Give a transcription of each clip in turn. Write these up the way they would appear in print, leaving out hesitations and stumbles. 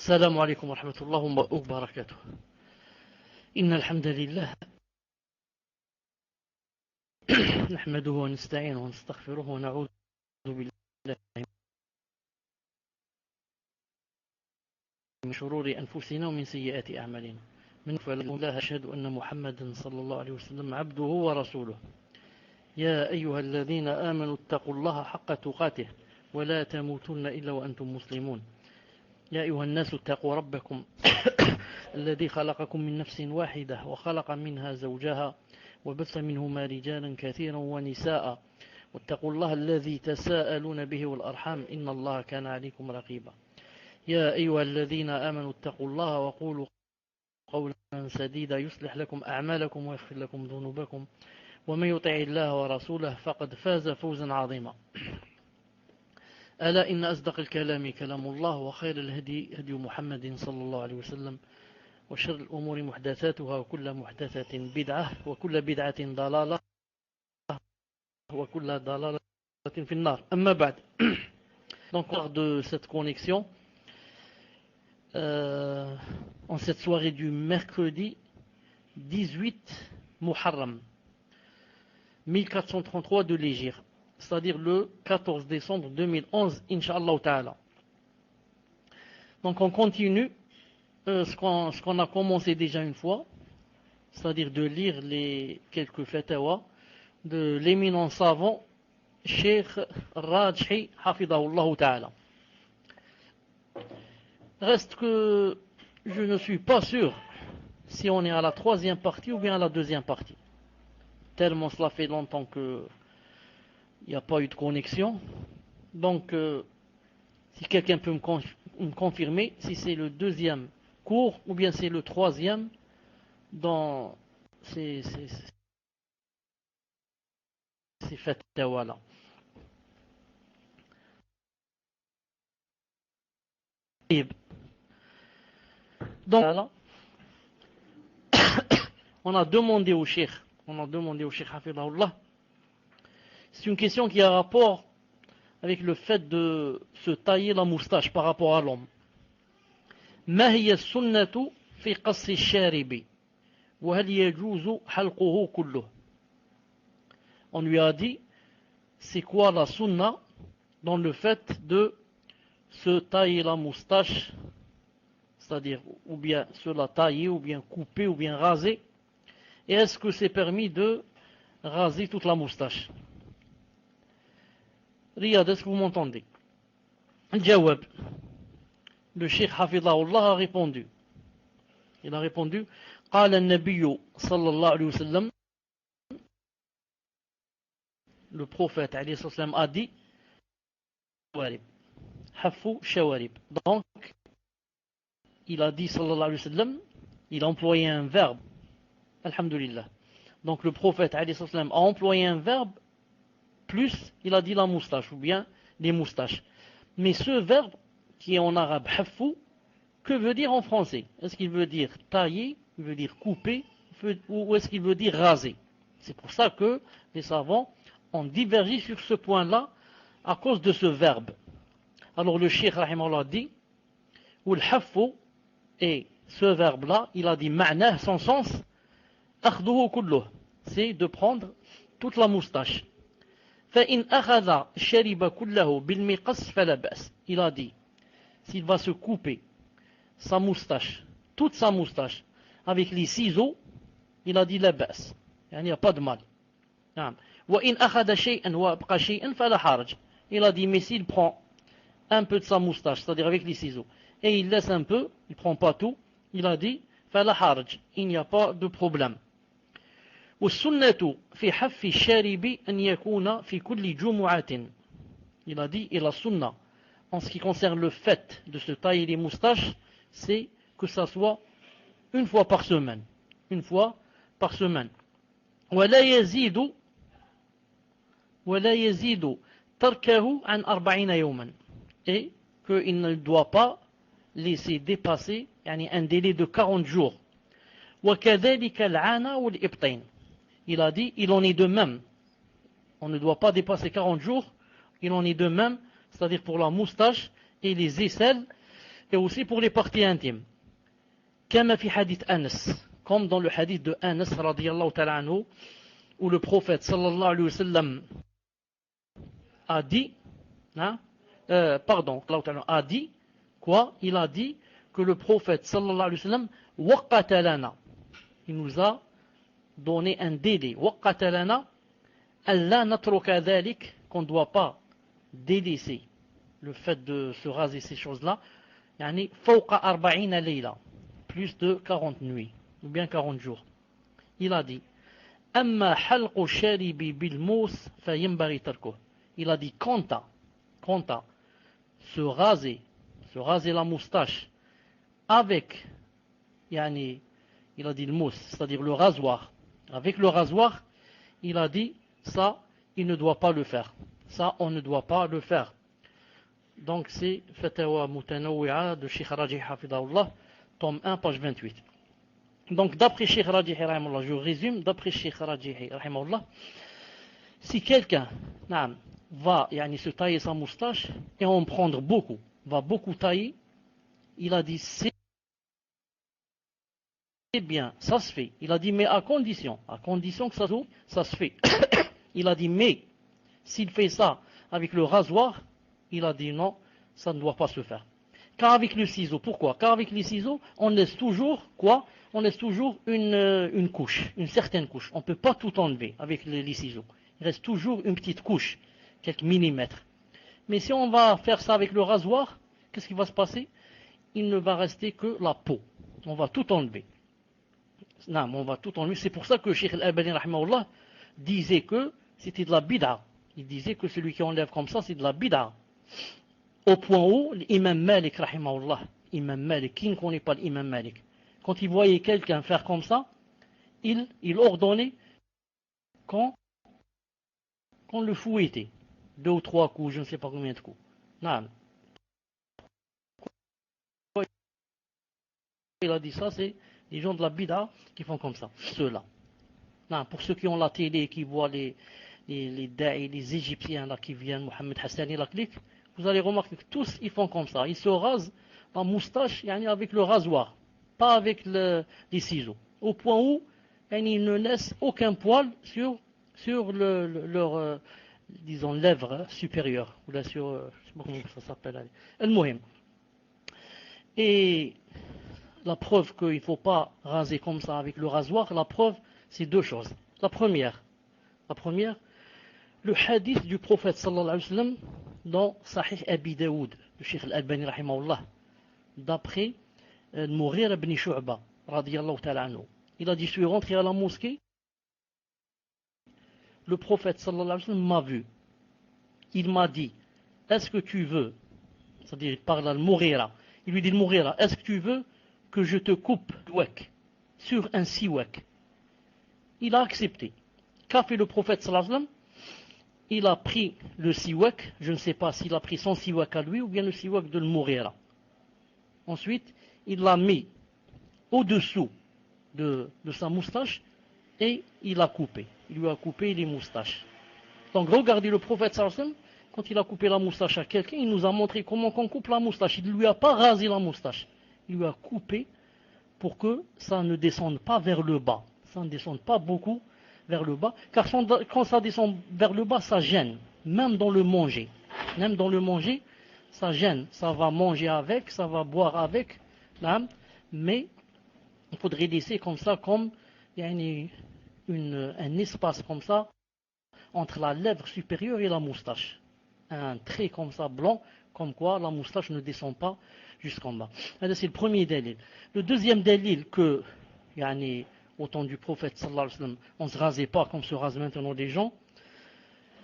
السلام عليكم ورحمة الله وبركاته. إن الحمد لله نحمده ونستعينه ونستغفره ونعوذ بالله من شرور أنفسنا ومن سيئات أعمالنا. من فلا أشهد أن محمدا صلى الله عليه وسلم عبده ورسوله. يا أيها الذين آمنوا اتقوا الله حق تقاته ولا تموتن إلا وأنتم مسلمون. يا أيها الناس اتقوا ربكم الذي خلقكم من نفس واحدة وخلق منها زوجها وبث منهما رجالا كثيرا ونساء واتقوا الله الذي تساءلون به والأرحام إن الله كان عليكم رقيبا. يا أيها الذين آمنوا اتقوا الله وقولوا قولا سديدا يصلح لكم أعمالكم ويغفر لكم ذنوبكم ومن يطع الله ورسوله فقد فاز فوزا عظيما. ألا إن أصدق الكلام كلام الله وخير الهدي هدي محمد صلى الله عليه وسلم وشر الأمور محدثاتها وكل محدثة بدعة وكل بدعة ضلالة وكل ضلالة في النار. أما بعد. Donc lors de cette connexion en cette soirée du mercredi 18 Muharram 1433 de l'Hégire, c'est-à-dire le 14 décembre 2011, Inch'Allah Ta'ala. Donc on continue ce qu'on a commencé déjà une fois, c'est-à-dire de lire les quelques fatawa de l'éminent savant Cheikh Rajhi Hafidahullah Ta'ala. Reste que je ne suis pas sûr si on est à la troisième partie ou bien à la deuxième partie. Tellement cela fait longtemps qu'il n'y a pas eu de connexion. Donc, si quelqu'un peut me confirmer si c'est le deuxième cours ou bien c'est le troisième dans ces fatawa-là. Donc, là, on a demandé au cheikh Hafidahullah. C'est une question qui a rapport avec le fait de se tailler la moustache par rapport à l'homme. ما هي السنة في قص الشارب وهل يجوز حلقه كله? On lui a dit c'est quoi la sunna dans le fait de se tailler la moustache, c'est-à-dire ou bien se la tailler ou bien couper ou bien raser, et est-ce que c'est permis de raser toute la moustache? Riyad, est-ce que vous m'entendez? Jawab. Le Cheikh Hafidahullah a répondu. Il a répondu قال النبي صلى الله عليه وسلم, le prophète alayhi salam a dit Hafu shawarib. Donc il a dit sallallahu alayhi wa sallam, il a employé un verbe. Alhamdulillah. Donc le prophète alayhi salam a employé un verbe plus il a dit la moustache ou bien les moustaches. Mais ce verbe qui est en arabe hafu, que veut dire en français? Est-ce qu'il veut dire tailler, il veut dire couper, ou est-ce qu'il veut dire raser? C'est pour ça que les savants ont divergé sur ce point-là à cause de ce verbe. Alors le cheikh rahimahullah dit, ou le hafu, et ce verbe-là, il a dit ma'nah, son sens, akhduhu kulluh, c'est de prendre toute la moustache. فإن أخذ الشارب كله بالمقص فلا بأس. Il a dit, s'il va se couper sa moustache, toute sa moustache, avec les ciseaux, il a dit la basse. Il n'y a pas de mal. وإن أخذ شيئا وأبقى شيئا فلا حرج. Il a dit, mais s'il prend un peu de sa moustache, c'est-à-dire avec les ciseaux, et il laisse un peu, il ne prend pas tout, il a dit, فلا حرج. Il n'y a pas de problème. والسنة في حف الشارب أن يكون في كل جمعة. Il a dit, et la sunna, en ce qui concerne le fait de se tailler les moustaches, c'est que ça soit une fois par semaine. Une fois par semaine. ولا يزيد تركه عن 40 يوما. Et qu'il ne doit pas laisser dépasser un délai de 40 jours. وكذلك العانة والإبطين. Il a dit, il en est de même. On ne doit pas dépasser 40 jours. Il en est de même, c'est-à-dire pour la moustache et les aisselles et aussi pour les parties intimes. كما في حديث أنس, comme dans le hadith de Anas radiyallahu ta'ala anhu, où le prophète sallallahu alayhi wa sallam a dit, hein, a dit quoi? Il a dit que le prophète sallallahu alayhi wa sallam waqata lana, il nous a donné un délai, waqata lana alla natruka dhalik, qu'on ne doit pas délaisser le fait de se raser ces choses-là, yani fawqa 40 layla, plus de 40 nuits ou bien 40 jours. Il a dit amma halqu sharibi bil mous fayanbaghi tarkuh. Il a dit quant à se raser la moustache avec, yani, il a dit le mousse, c'est-à-dire le rasoir. Avec le rasoir, il a dit ça, il ne doit pas le faire. Ça, on ne doit pas le faire. Donc c'est Fatawa Mutanawwi'a de Cheikh Raji Hafidahullah, tome 1, page 28. Donc d'après Cheikh Raji, je résume, d'après Cheikh Raji, si quelqu'un va se tailler sa moustache et en prendre beaucoup, va beaucoup tailler, il a dit c'est bien, ça se fait. Il a dit mais à condition que ça se fait. Il a dit mais s'il fait ça avec le rasoir, il a dit non, ça ne doit pas se faire. Car avec le ciseau, pourquoi? Car avec les ciseaux, on laisse toujours quoi? On laisse toujours une couche, une certaine couche. On ne peut pas tout enlever avec les ciseaux. Il reste toujours une petite couche, quelques millimètres. Mais si on va faire ça avec le rasoir, qu'est-ce qui va se passer? Il ne va rester que la peau. On va tout enlever. Non, on va tout enlever. C'est pour ça que Cheikh Al-Albani rahimahullah disait que c'était de la bid'a. Il disait que celui qui enlève comme ça, c'est de la bid'a. Au point où l'imam Malik rahimahullah, imam Malik, qui ne connaît pas l'imam Malik, quand il voyait quelqu'un faire comme ça, il ordonnait qu'on le fouettait. 2 ou 3 coups, je ne sais pas combien de coups. Non. Il a dit ça, c'est les gens de la bid'a qui font comme ça, ceux-là. Non, pour ceux qui ont la télé, qui voient les da'i, les Égyptiens là, qui viennent, Mohamed Hassani, la clique, vous allez remarquer que tous ils font comme ça. Ils se rasent la moustache avec le rasoir, pas avec les ciseaux. Au point où ils ne laissent aucun poil sur leur disons, lèvre supérieure. Ou là sur, je sais pas comment ça s'appelle. Al-Muhim. Et la preuve qu'il ne faut pas raser comme ça avec le rasoir, la preuve, c'est 2 choses. La première, le hadith du prophète sallallahu alayhi wa sallam dans Sahih Abi Daoud, de Cheikh Al-Albani rahimahullah, d'après Mughira ibn Shu'ba, radiyallahu ta'ala anhu. Il a dit, je suis rentré à la mosquée, le prophète sallallahu alayhi wa sallam m'a vu. Il m'a dit, est-ce que tu veux, c'est-à-dire il parle à Mughira, il lui dit Mughira, est-ce que tu veux que je te coupe siwak sur un siwak? Il a accepté. Qu'a fait le prophète sallallahu alayhi wa sallam? Il a pris le siwak, je ne sais pas s'il a pris son siwak à lui ou bien le siwak de Mughira. Ensuite, il l'a mis au-dessous de sa moustache et il a coupé. Il lui a coupé les moustaches. Donc regardez le prophète sallallahu alayhi wa sallam, quand il a coupé la moustache à quelqu'un, il nous a montré comment on coupe la moustache. Il ne lui a pas rasé la moustache. Il lui a coupé pour que ça ne descende pas vers le bas. Ça ne descende pas beaucoup vers le bas, car quand ça descend vers le bas, ça gêne, même dans le manger. Même dans le manger, ça gêne. Ça va manger avec, ça va boire avec, là, mais il faudrait laisser comme ça, comme il y a un espace comme ça, entre la lèvre supérieure et la moustache. Un trait comme ça, blanc, comme quoi la moustache ne descend pas jusqu'en bas. C'est le premier délil. Le deuxième délil que, au temps du prophète sallallahu alayhi wa sallam, on ne se rasait pas comme se rasent maintenant les gens,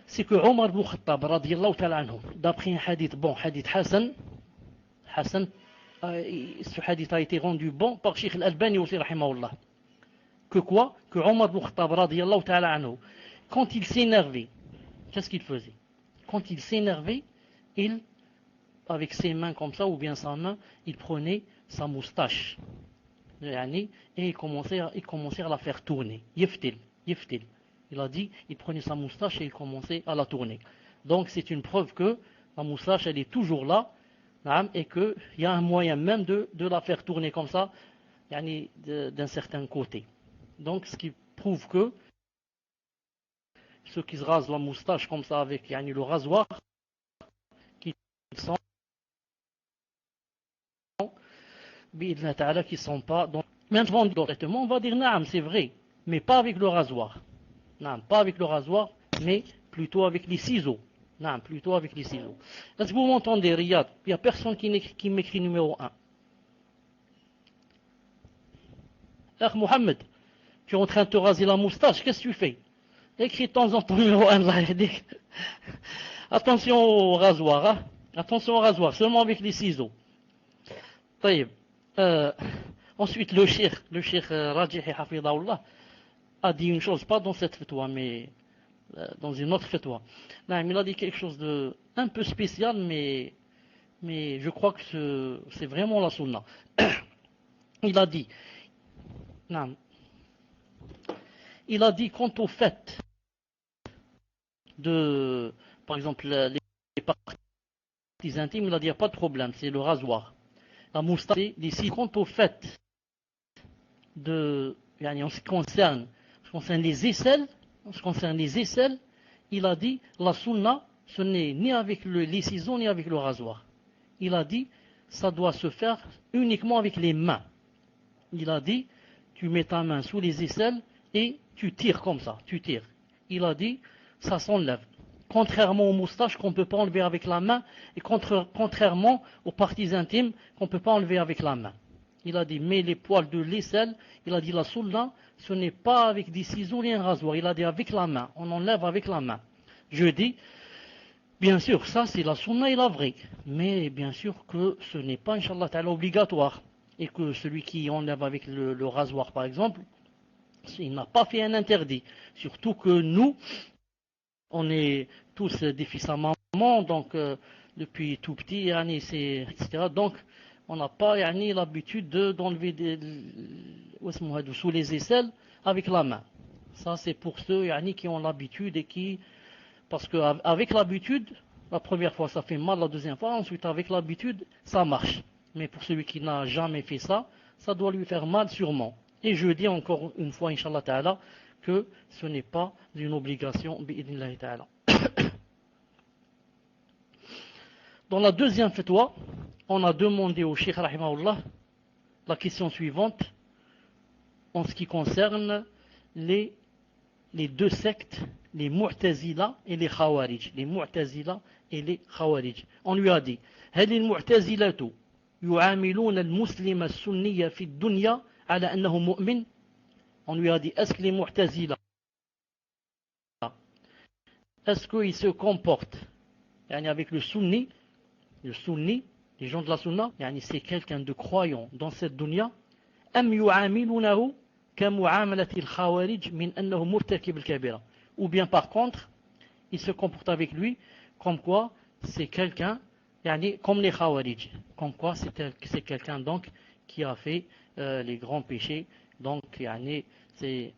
c'est que Omar ibn Khattab radiyallahu ta'ala anhu, d'après un hadith bon, hadith Hassan, ce hadith a été rendu bon par Cheikh Al-Albani aussi rahimahullah, que quoi? Que Omar ibn Khattab radiyallahu ta'ala anhu, quand il s'énervait, qu'est-ce qu'il faisait? Quand il s'énervait, avec ses mains comme ça, ou bien sa main, il prenait sa moustache. Et il commençait à la faire tourner. Yeftil. Il a dit, il prenait sa moustache et il commençait à la tourner. Donc c'est une preuve que la moustache, elle est toujours là, et qu'il y a un moyen même de la faire tourner comme ça, d'un certain côté. Donc, ce qui prouve que ceux qui se rasent la moustache comme ça avec le rasoir, qui sont, qui sont pas. Donc, maintenant, directement, on va dire, naam, c'est vrai, mais pas avec le rasoir. Naam, pas avec le rasoir, mais plutôt avec les ciseaux. Non, plutôt avec les ciseaux. Est-ce que vous m'entendez, Riyad? Il n'y a personne qui m'écrit numéro 1. Alors, Mohamed, tu es en train de te raser la moustache, qu'est-ce que tu fais? Écris de temps en temps numéro 1. Attention au rasoir, hein? Attention au rasoir, seulement avec les ciseaux. Euh, ensuite, le cheikh Rajih Hafidahullah a dit une chose, pas dans cette fatwa, mais dans une autre fatwa. Il a dit quelque chose de un peu spécial, mais je crois que c'est vraiment la sunna. Il a dit, quant au fait de, par exemple, les parties intimes, il a dit, il n'y a pas de problème, c'est le rasoir. La moustache, c'est ici, quant au fait de, en ce qui concerne les aisselles, il a dit, la sunna, ce n'est ni avec les ciseaux, ni avec le rasoir. Il a dit, ça doit se faire uniquement avec les mains. Il a dit, tu mets ta main sous les aisselles et tu tires comme ça, tu tires. Il a dit, ça s'enlève. Contrairement aux moustaches qu'on ne peut pas enlever avec la main et contrairement aux parties intimes qu'on ne peut pas enlever avec la main. Il a dit, mais les poils de l'aisselle, il a dit, la sunna, ce n'est pas avec des ciseaux ni un rasoir. Il a dit, avec la main, on enlève avec la main. Je dis, bien sûr, ça c'est la sunna et la vraie. Mais bien sûr que ce n'est pas, Inch'Allah ta'ala, obligatoire. Et que celui qui enlève avec le rasoir, par exemple, il n'a pas fait un interdit. Surtout que nous, on est tous des fils à maman, donc depuis tout petit, etc. Donc, on n'a pas l'habitude d'enlever sous les aisselles avec la main. Ça, c'est pour ceux qui ont l'habitude et qui... Parce qu'avec l'habitude, la première fois, ça fait mal, la deuxième fois, ensuite, avec l'habitude, ça marche. Mais pour celui qui n'a jamais fait ça, ça doit lui faire mal sûrement. Et je dis encore une fois, Inch'Allah Ta'ala, que ce n'est pas une obligation, bi'idnillahi ta'ala. Dans la deuxième fatwa, on a demandé au Cheikh Rahimahullah la question suivante en ce qui concerne les deux sectes, les Mu'tazila et les Khawarij. Les Mu'tazila et les Khawarij. On lui a dit, هل المعتزلة يعاملون المسلم السني في الدنيا على أنه مؤمن? On lui a dit, est-ce que les Mu'tazila, est-ce qu'ils se comportent avec le sunni, les gens de la sunna, c'est quelqu'un de croyant dans cette dunya, أم يعاملونه كمعاملة الخوارج من أنه مرتكب الكبيرة, ou bien par contre, ils se comportent avec lui comme quoi c'est quelqu'un, comme les Khawarij, comme quoi c'est quelqu'un donc qui a fait les grands péchés, donc c'est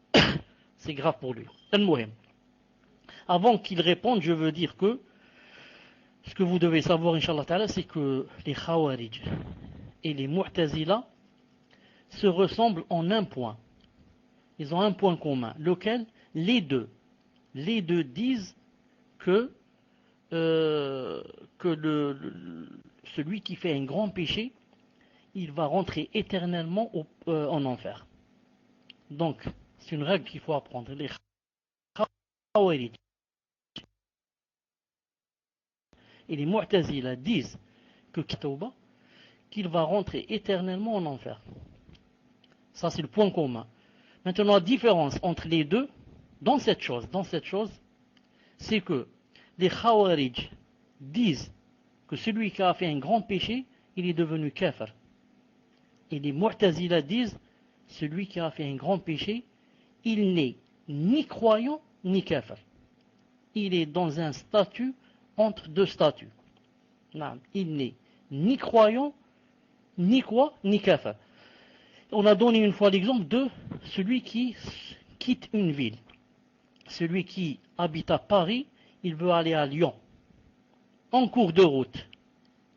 grave pour lui. Avant qu'il réponde, je veux dire que ce que vous devez savoir, Inch'Allah Ta'ala, c'est que les Khawarij et les Mu'tazila se ressemblent en un point. Ils ont un point commun, lequel les deux disent que celui qui fait un grand péché, il va rentrer éternellement en enfer. Donc, c'est une règle qu'il faut apprendre. Les Khawarij et les Mu'tazila disent que qu'il va rentrer éternellement en enfer. Ça, c'est le point commun. Maintenant, la différence entre les deux, dans cette chose, c'est que les Khawarij disent que celui qui a fait un grand péché, il est devenu kafir. Et les Mu'tazila disent, celui qui a fait un grand péché, il n'est ni croyant, ni kafir. Il est dans un statut entre deux statuts. Il n'est ni croyant, ni kafir. On a donné une fois l'exemple de celui qui quitte une ville. Celui qui habite à Paris, il veut aller à Lyon. En cours de route,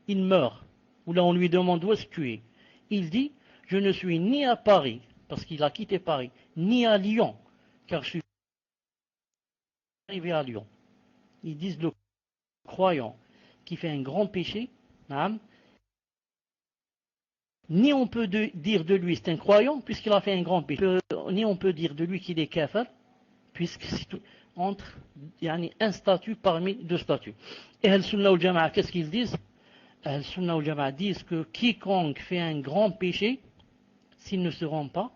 il meurt ou là on lui demande où est-ce que tu es. Il dit, je ne suis ni à Paris, parce qu'il a quitté Paris, ni à Lyon, car je suis arrivé à Lyon. Ils disent le croyant qui fait un grand péché, ni on peut dire de lui c'est un croyant puisqu'il a fait un grand péché, ni on peut dire de lui qu'il est kafir puisque c'est entre un statut parmi deux statuts. Et Al-Sunnah ou Jama'a, qu'est-ce qu'ils disent? Al-Sunnah ou Jama'a disent que quiconque fait un grand péché, s'il ne se rend pas,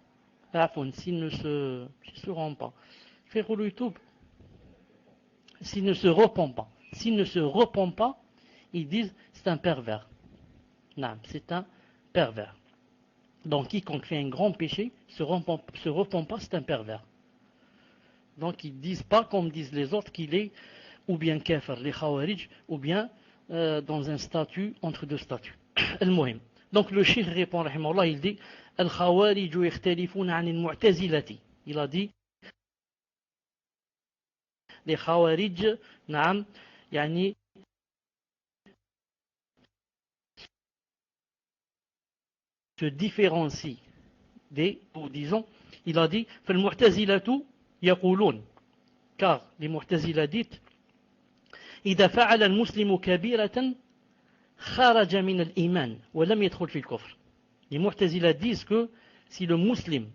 s'il ne se rend pas, s'il ne se repent pas, ils disent c'est un pervers. Non, c'est un pervers. Donc quiconque fait un grand péché, se repent pas, c'est un pervers. Donc ils ne disent pas comme disent les autres qu'il est ou bien kafir, les khawarij, ou bien dans un statut entre deux statuts. Al-Muhim. Donc le cheikh répond, rahimahullah, il dit Al-Khawarij yakhtalifuna 'an al-Mu'tazilati. Il a dit les Khawarij, naam, yani se différencient des, ou disons, il a dit فالمعتزلة يقولون, car les Mu'tazila disent إذا فعل المسلم كبيرة خرج من الإيمان ولم يدخل في الكفر. Les Mu'tazila disent que si le musulman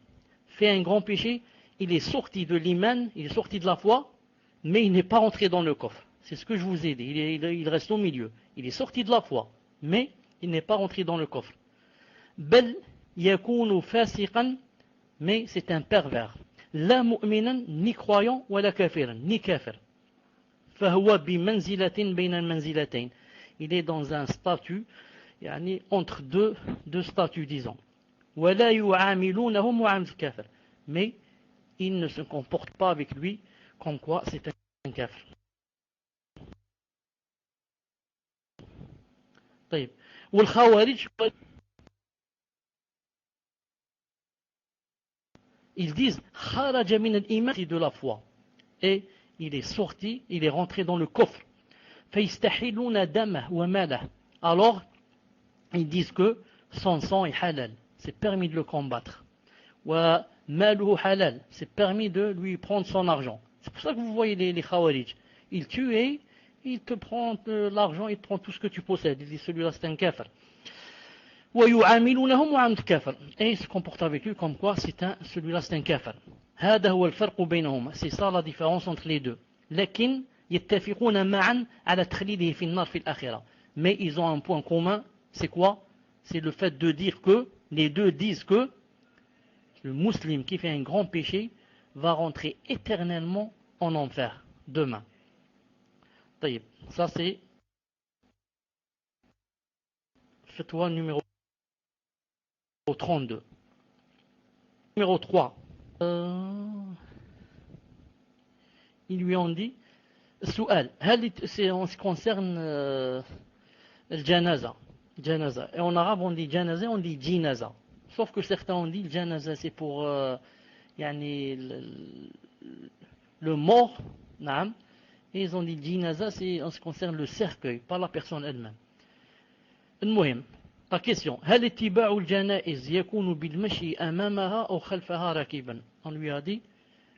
fait un grand péché, il est sorti de l'iman, il est sorti de la foi, mais il n'est pas entré dans le coffre. C'est ce que je vous ai dit, il reste au milieu. Il est sorti de la foi, mais il n'est pas rentré dans le coffre. Bel yakunu fasiqan, mais c'est un pervers. La mu'minan, ni croyant, ou la kafiran, ni kafir. Fahuwa bi manzilatin bayna manzilatayn. Il est dans un statut, entre deux statuts, disons. Wala yu'amilunahu mu'amil kafir. Mais il ne se comporte pas avec lui comme quoi c'est un kafir. طيب. والخوارج ils disent kharaja min al-iman, de la foi, et il est sorti, il est rentré dans le coffre. فيستحلون دمه وماله. Alors ils disent que son sang est halal, c'est permis de le combattre. Wa maluhu halal, c'est permis de lui prendre son argent. C'est pour ça que vous voyez les khawarij, ils tuent et ils te prennent l'argent, ils te prennent tout ce que tu possèdes. Ils disent celui-là c'est un kafir. ويعاملونهم معاملة الكافر. Et ils se comportent avec lui comme quoi celui-là c'est un kafir. هذا هو الفرق بينهما. C'est ça la différence entre les deux. لكن يتفقون معا على تخليده في النار في الآخرة. Mais ils ont un point commun, c'est quoi? C'est le fait de dire que, les deux disent que le musulman qui fait un grand péché va rentrer éternellement en enfer demain. Ça c'est fatwa numéro 32. Numéro 3. Ils lui ont dit Soual, c'est en ce qui concerne le janaza. Et en arabe on dit janaza, on dit jinaza. Sauf que certains ont dit le janaza c'est pour le mort, naam. Et ils ont dit jinaza c'est en ce qui concerne le cercueil, pas la personne elle-même. المهم, la question, هل اتباع الجنائز يكون بالمشي أمامها أو خلفها راكبا? On lui a dit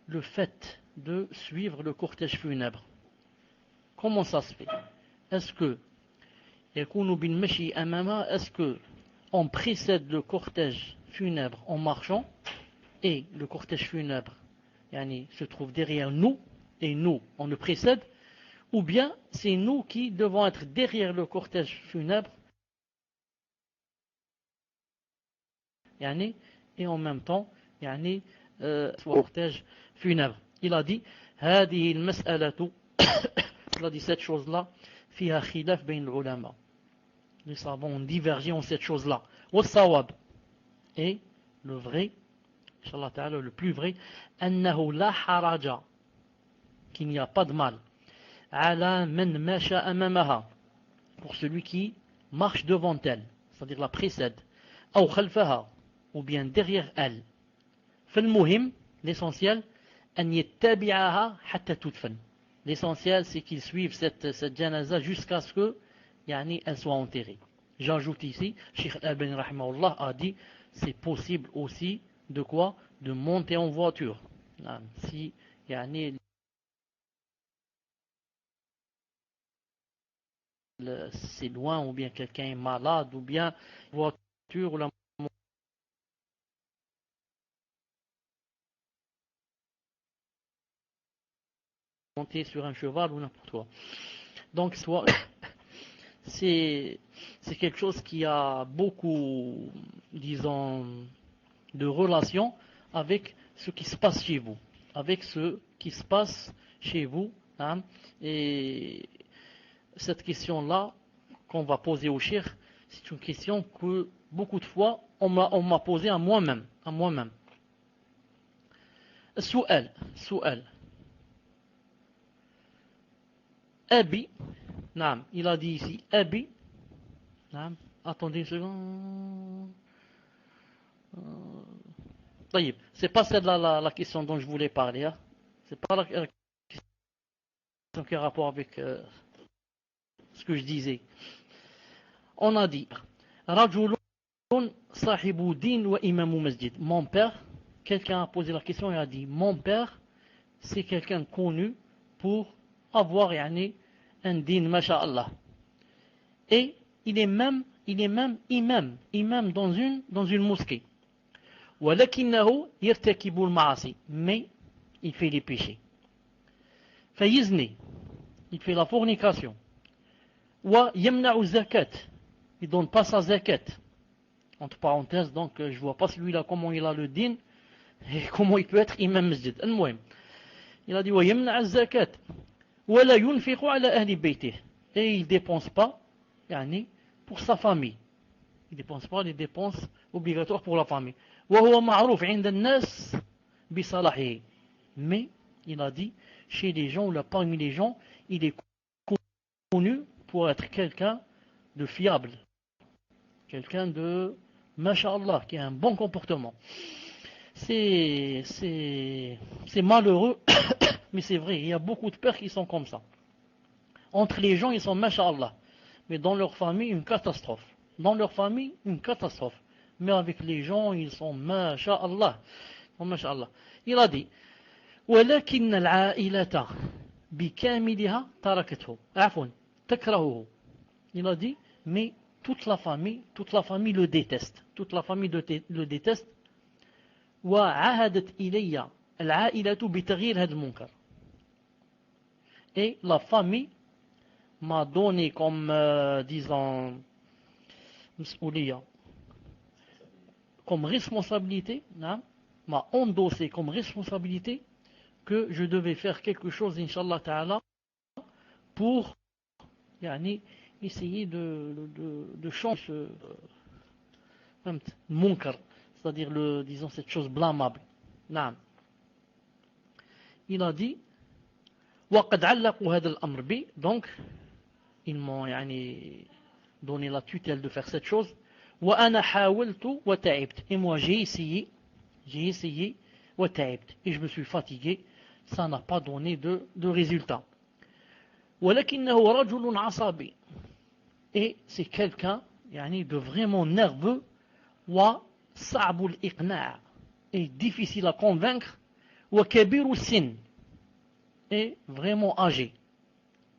le fait de suivre le cortège funèbre. Comment ça se fait? Est-ce que يكون بالمشي أمامها, est-ce que on précède le cortège funèbre en marchant et le cortège funèbre se trouve derrière nous et nous on le précède, ou bien c'est nous qui devons être derrière le cortège funèbre et en même temps cortège funèbre. Il a dit هذه المسألة il a dit cette chose-là فيها خلاف بين العلماء. Les savants ont divergé en cette chose-là. والصواب, et le vrai, Inch'Allah ta'ala, le plus vrai, أنه لا حرج, qu'il n'y a pas de mal, على من مشى أمامها, pour celui qui marche devant elle, c'est-à-dire la précède, أو خلفها, ou bien derrière elle. فالمهم, l'essentiel, أن يتبعها حتى تدفن. L'essentiel, c'est qu'ils suivent cette janaza jusqu'à ce que elle soit enterrée. J'ajoute ici, Cheikh Al-Albani rahimahullah a dit, c'est possible aussi de quoi? De monter en voiture. Si yani, c'est loin, ou bien quelqu'un est malade, ou bien voiture, ou la monter sur un cheval ou n'importe quoi. Donc soit c'est quelque chose qui a beaucoup, disons, de relation avec ce qui se passe chez vous, avec ce qui se passe chez vous, hein. Et cette question-là qu'on va poser au cheikh, c'est une question que beaucoup de fois on m'a posée à moi-même, سؤال أبي. نعم, il a dit ici أبي. نعم, attendez une seconde. طيب, c'est pas celle-là la question dont je voulais parler, hein. C'est pas la question qui a rapport avec ce que je disais. On a dit رجل صاحب دين وإمام مسجد. Mon père, quelqu'un a posé la question et a dit mon père, c'est quelqu'un connu pour avoir yani, un din, masha'Allah. Et il est même imam dans une mosquée. ولكنه يرتكب المعاصي, mais il fait les péchés. فيزني, il fait la fornication. ويمنع الزكاة, il donne pas sa zakat. Entre parenthèses, donc je vois pas celui-là comment il a le din et comment il peut être imam masjid. المهم, il a dit ويمنع الزكاة ولا ينفق على أهل بيته, et il dépense pas يعني, pour sa famille. Il dépense pas les dépenses obligatoires pour la famille. وهو معروف عند الناس بصلاحه, mais il a dit chez les gens ou là parmi les gens, il est connu pour être quelqu'un de fiable, quelqu'un de masha'Allah, qui a un bon comportement. C'est malheureux, mais c'est vrai, il y a beaucoup de pères qui sont comme ça. Entre les gens, ils sont masha'Allah, mais dans leur famille, une catastrophe. Dans leur famille, une catastrophe. Mais avec les gens, ils sont masha'Allah. Il a dit ولكن العائلة بكاملها تركته, عفوا تكرهه. Il a dit mais toute la famille le déteste. Toute la famille le déteste. وعهدت إلي العائلة بتغيير هذا المنكر. Et la famille m'a donné comme, disons, comme responsabilité, hein, m'a endossé comme responsabilité que je devais faire quelque chose, Inch'Allah Ta'ala, pour yani, essayer de changer ce munkar, c'est-à-dire disons cette chose blâmable. Non. Il a dit وقد علقوا هذا الأمر بي, donc ils m'ont يعني, donné la tutelle de faire cette chose. وأنا حاولت وتعبت, et moi j'ai essayé وتعبت, et je me suis fatigué, ça n'a pas donné de résultat. ولكنه رجل عصبي, et c'est quelqu'un يعني, de vraiment nerveux, وصعب الإقناع, et difficile à convaincre, وكبير السن, et vraiment âgé.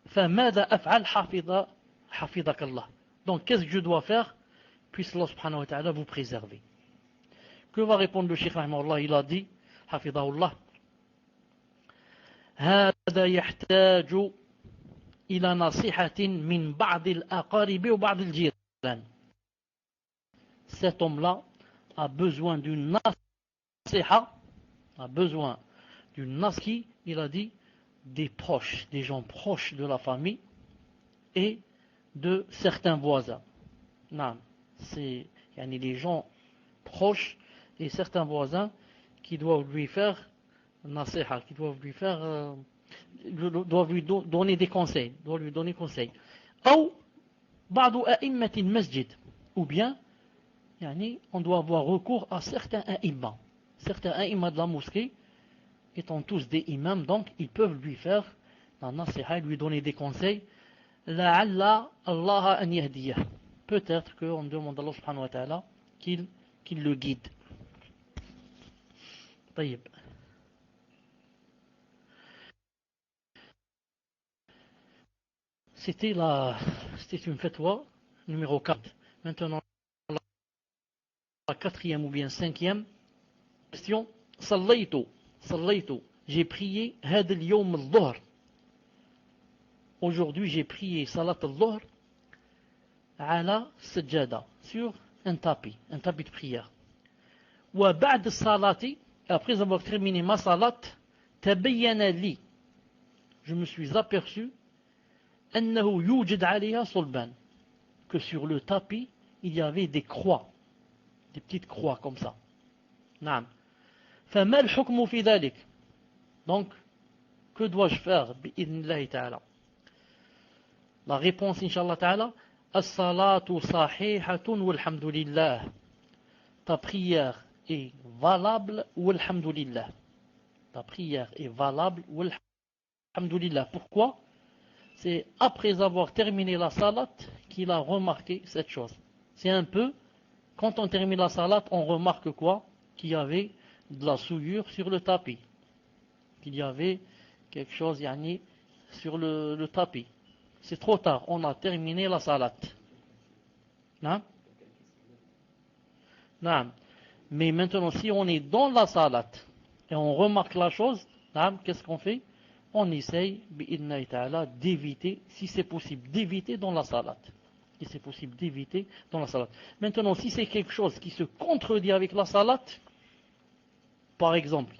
فماذا أفعل حفظك الله. Donc qu'est-ce que je dois faire? Puisse Allah subhanahu wa ta'ala vous préserver. Que va répondre le Cheikh rahimahullah? Il a dit حفظه الله هذا يحتاج إلى نصيحة من بعض الأقارب وبعض الجيران. Cet homme-là a besoin d'une nasiha, il a dit, des proches, des gens proches de la famille et de certains voisins. Non, c'est yani, les gens proches et certains voisins qui doivent lui faire nasiha, qui doivent lui faire doivent lui donner des conseils, ou بعض أئمة المسجد, ou bien yani, on doit avoir recours à certains a'imma de la mosquée, étant tous des imams, donc ils peuvent lui faire la nasiha, lui donner des conseils. لعل الله أن يهديه, peut-être qu'on demande à Allah subhanahu wa ta'ala qu'il le guide. طيب. C'était une fatwa numéro 4. Maintenant, la quatrième ou bien cinquième question. صليت. J'ai prié هذا اليوم الظهر. Aujourd'hui, j'ai prié salat al-dhuhr على سجادة, sur un tapis de prière. وبعد الصلاة, après avoir terminé ma salat, تبين لي, je me suis aperçu أنه يوجد عليها صلبان, que sur le tapis il y avait des croix, des petites croix comme ça. نعم. فما الحكم في ذلك? Donc, que dois-je faire بإذن الله تعالى? La réponse, Inch'Allah ta'ala, as-salatu sahihatun walhamdulillah. Ta prière est valable, walhamdulillah. Ta prière est valable, walhamdulillah. Pourquoi? C'est après avoir terminé la salat qu'il a remarqué cette chose. C'est un peu, quand on termine la salat, on remarque quoi? Qu'il y avait de la souillure sur le tapis. Qu'il y avait quelque chose, yani, sur le tapis. C'est trop tard, on a terminé la salat. Non? Non. Mais maintenant, si on est dans la salat et on remarque la chose, qu'est-ce qu'on fait? On essaye, bi'idnahi ta'ala, d'éviter, si c'est possible, d'éviter dans la salat. Si c'est possible, d'éviter dans la salat. Maintenant, si c'est quelque chose qui se contredit avec la salat, par exemple,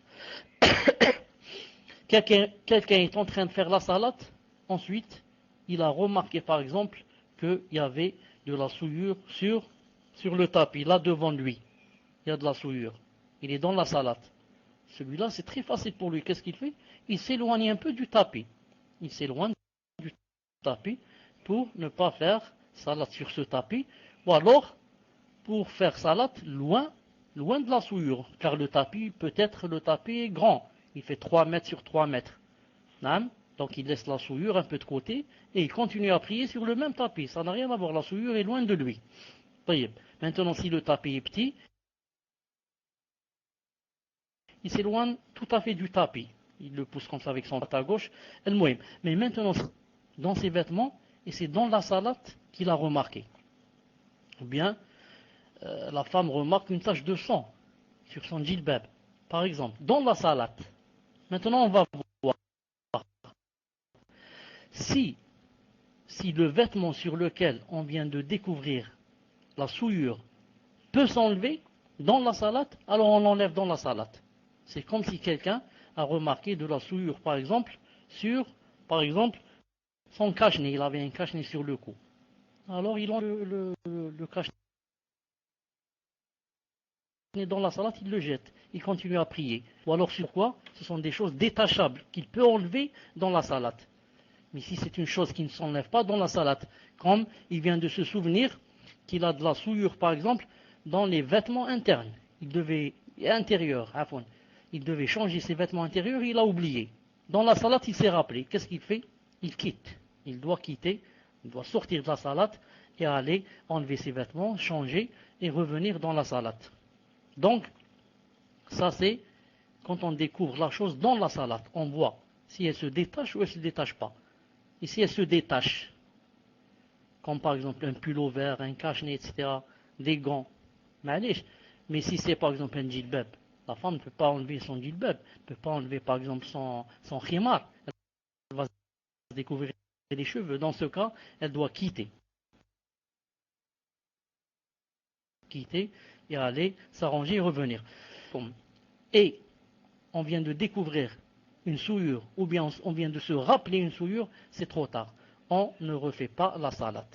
quelqu'un est en train de faire la salat, ensuite, il a remarqué par exemple qu'il y avait de la souillure sur le tapis, là devant lui. Il y a de la souillure. Il est dans la salat. Celui-là, c'est très facile pour lui. Qu'est-ce qu'il fait? Il s'éloigne un peu du tapis. Il s'éloigne du tapis pour ne pas faire salat sur ce tapis. Ou alors, pour faire salat loin de la souillure. Car le tapis, peut-être le tapis est grand. Il fait 3 mètres sur 3 mètres. Donc il laisse la souillure un peu de côté et il continue à prier sur le même tapis. Ça n'a rien à voir, la souillure est loin de lui. Maintenant, si le tapis est petit, il s'éloigne tout à fait du tapis. Il le pousse comme ça avec son bras à gauche. Mais maintenant, dans ses vêtements, et c'est dans la salat qu'il a remarqué. Ou bien, la femme remarque une tache de sang sur son djilbab, par exemple, dans la salat. Maintenant, on va voir. Si le vêtement sur lequel on vient de découvrir la souillure peut s'enlever dans la salat, alors on l'enlève dans la salat. C'est comme si quelqu'un a remarqué de la souillure, par exemple, sur, son cache-nez. Il avait un cache-nez sur le cou. Alors il enlève le cache-nez dans la salat, il le jette. Il continue à prier. Ou alors sur quoi? Ce sont des choses détachables qu'il peut enlever dans la salat. Mais si c'est une chose qui ne s'enlève pas dans la salat, comme il vient de se souvenir qu'il a de la souillure, par exemple, dans les vêtements internes. Il devait changer ses vêtements intérieurs, il a oublié. Dans la salat, il s'est rappelé. Qu'est-ce qu'il fait? Il quitte. Il doit sortir de la salat et aller enlever ses vêtements, changer et revenir dans la salat. Donc, ça c'est quand on découvre la chose dans la salat. On voit si elle se détache ou elle ne se détache pas. Et si elle se détache, comme par exemple un pull vert, un cache-nez, etc., des gants, mais si c'est par exemple un djilbab, la femme ne peut pas enlever son djilbab, ne peut pas enlever par exemple son khimar, elle va se découvrir les cheveux. Dans ce cas, elle doit quitter et aller s'arranger et revenir. Et on vient de découvrir une souillure, ou bien on vient de se rappeler une souillure, c'est trop tard. On ne refait pas la salat.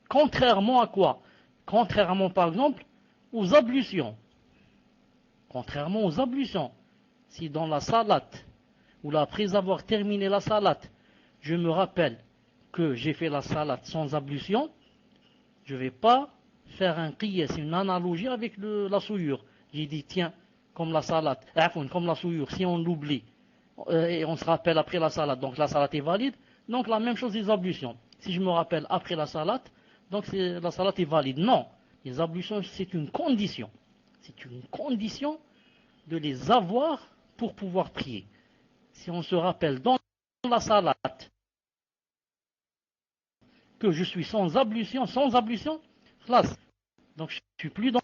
Contrairement à quoi? Contrairement par exemple aux ablutions. Contrairement aux ablutions. Si dans la salat, ou là, après avoir terminé la salat, je me rappelle que j'ai fait la salat sans ablution, je ne vais pas faire un qiyas, une analogie avec la souillure. J'ai dit, tiens, comme la salat, comme la souillure, si on l'oublie, et on se rappelle après la salat, donc la salat est valide, donc la même chose des ablutions. Si je me rappelle après la salat, donc la salat est valide. Non, les ablutions, c'est une condition. C'est une condition de les avoir pour pouvoir prier. Si on se rappelle dans la salat que je suis sans ablution, classe. Donc je ne suis plus dans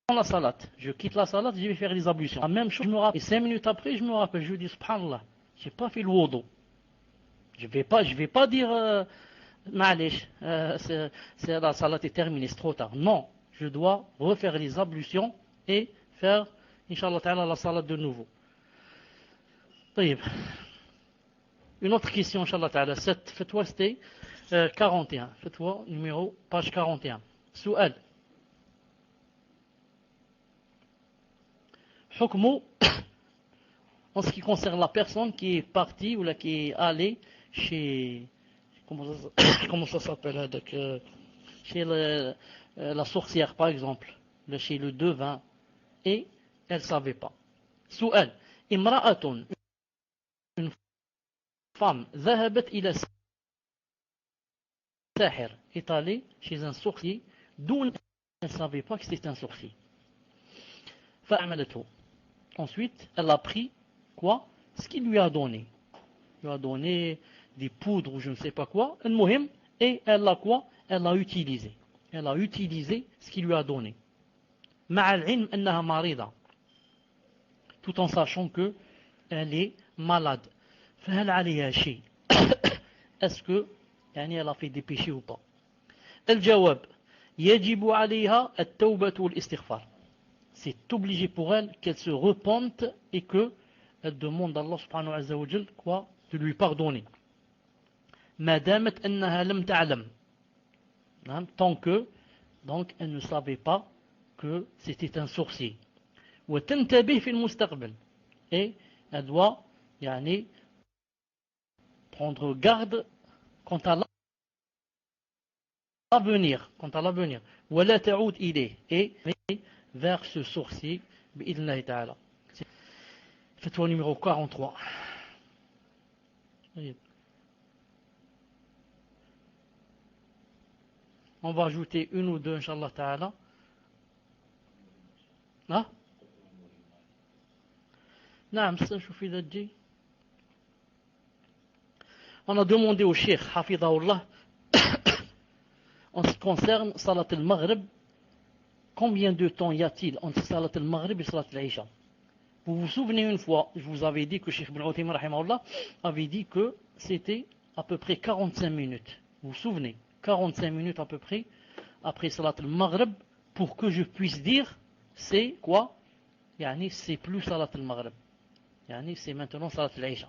la salat. Je quitte la salat, je vais faire les ablutions. La même chose, je me rappelle. Et 5 minutes après, je me rappelle, je dis subhanallah, j'ai pas fait le wudu. Je vais pas dire Ma'alish, la salat est terminée, c'est trop tard. Non, je dois refaire les ablutions et faire, Inch'Allah ta'ala, la salat de nouveau. طيب. Une autre question, Inch'Allah ta'ala. Cette fatwa, c'était 41. Fatwa numéro, page 41. Soual. Hukmu, en ce qui concerne la personne qui est partie ou là, qui est allée chez, comment ça s'appelle, donc, chez la sorcière par exemple, chez le devin, et elle ne savait pas. Soual. Imra'atun, une femme, ذهبت إلى ساحر, est allée chez un sorcier, d'où elle ne savait pas que c'était un sorcier. فأعملته. Ensuite, elle a pris quoi? Ce qu'il lui a donné. Il lui a donné des poudres ou je ne sais pas quoi, et elle a quoi? Elle a utilisé. Elle a utilisé ce qu'il lui a donné. مع العلم أنها مريضة. Tout en sachant que elle est malade. فهل عليها شيء? Est-ce que يعني elle a fait des péchés ou pas? الجواب يجب عليها التوبة والاستغفار. C'est obligé pour elle qu'elle se repente et que elle demande à Allah subhanahu wa ta'ala quoi? De lui pardonner. ما دامت أنها لم تعلم. Tant que donc elle ne savait pas que c'était un sorcier. وتنتبه في المستقبل. Et elle doit يعني prendre garde quant à l'avenir. ولا تعود إليه. Et vers ce sorcier بإذن الله تعالى. Fatwa numéro 43. On va ajouter une ou deux, Inch'Allah ta'ala. Ah? نعم, شوفي ذا تجي. On a demandé au Cheikh, Hafidahullah, en ce qui concerne Salat al-Maghrib, combien de temps y a-t-il entre Salat al-Maghrib et Salat al-Isha? Vous vous souvenez une fois, je vous avais dit que Cheikh Ibn Uthaymin rahimahullah avait dit que c'était à peu près 45 minutes. Vous vous souvenez? 45 minutes à peu près après Salat al-Maghrib pour que je puisse dire c'est quoi? Yani c'est plus Salat al-Maghrib. Yani c'est maintenant Salat al-Isha.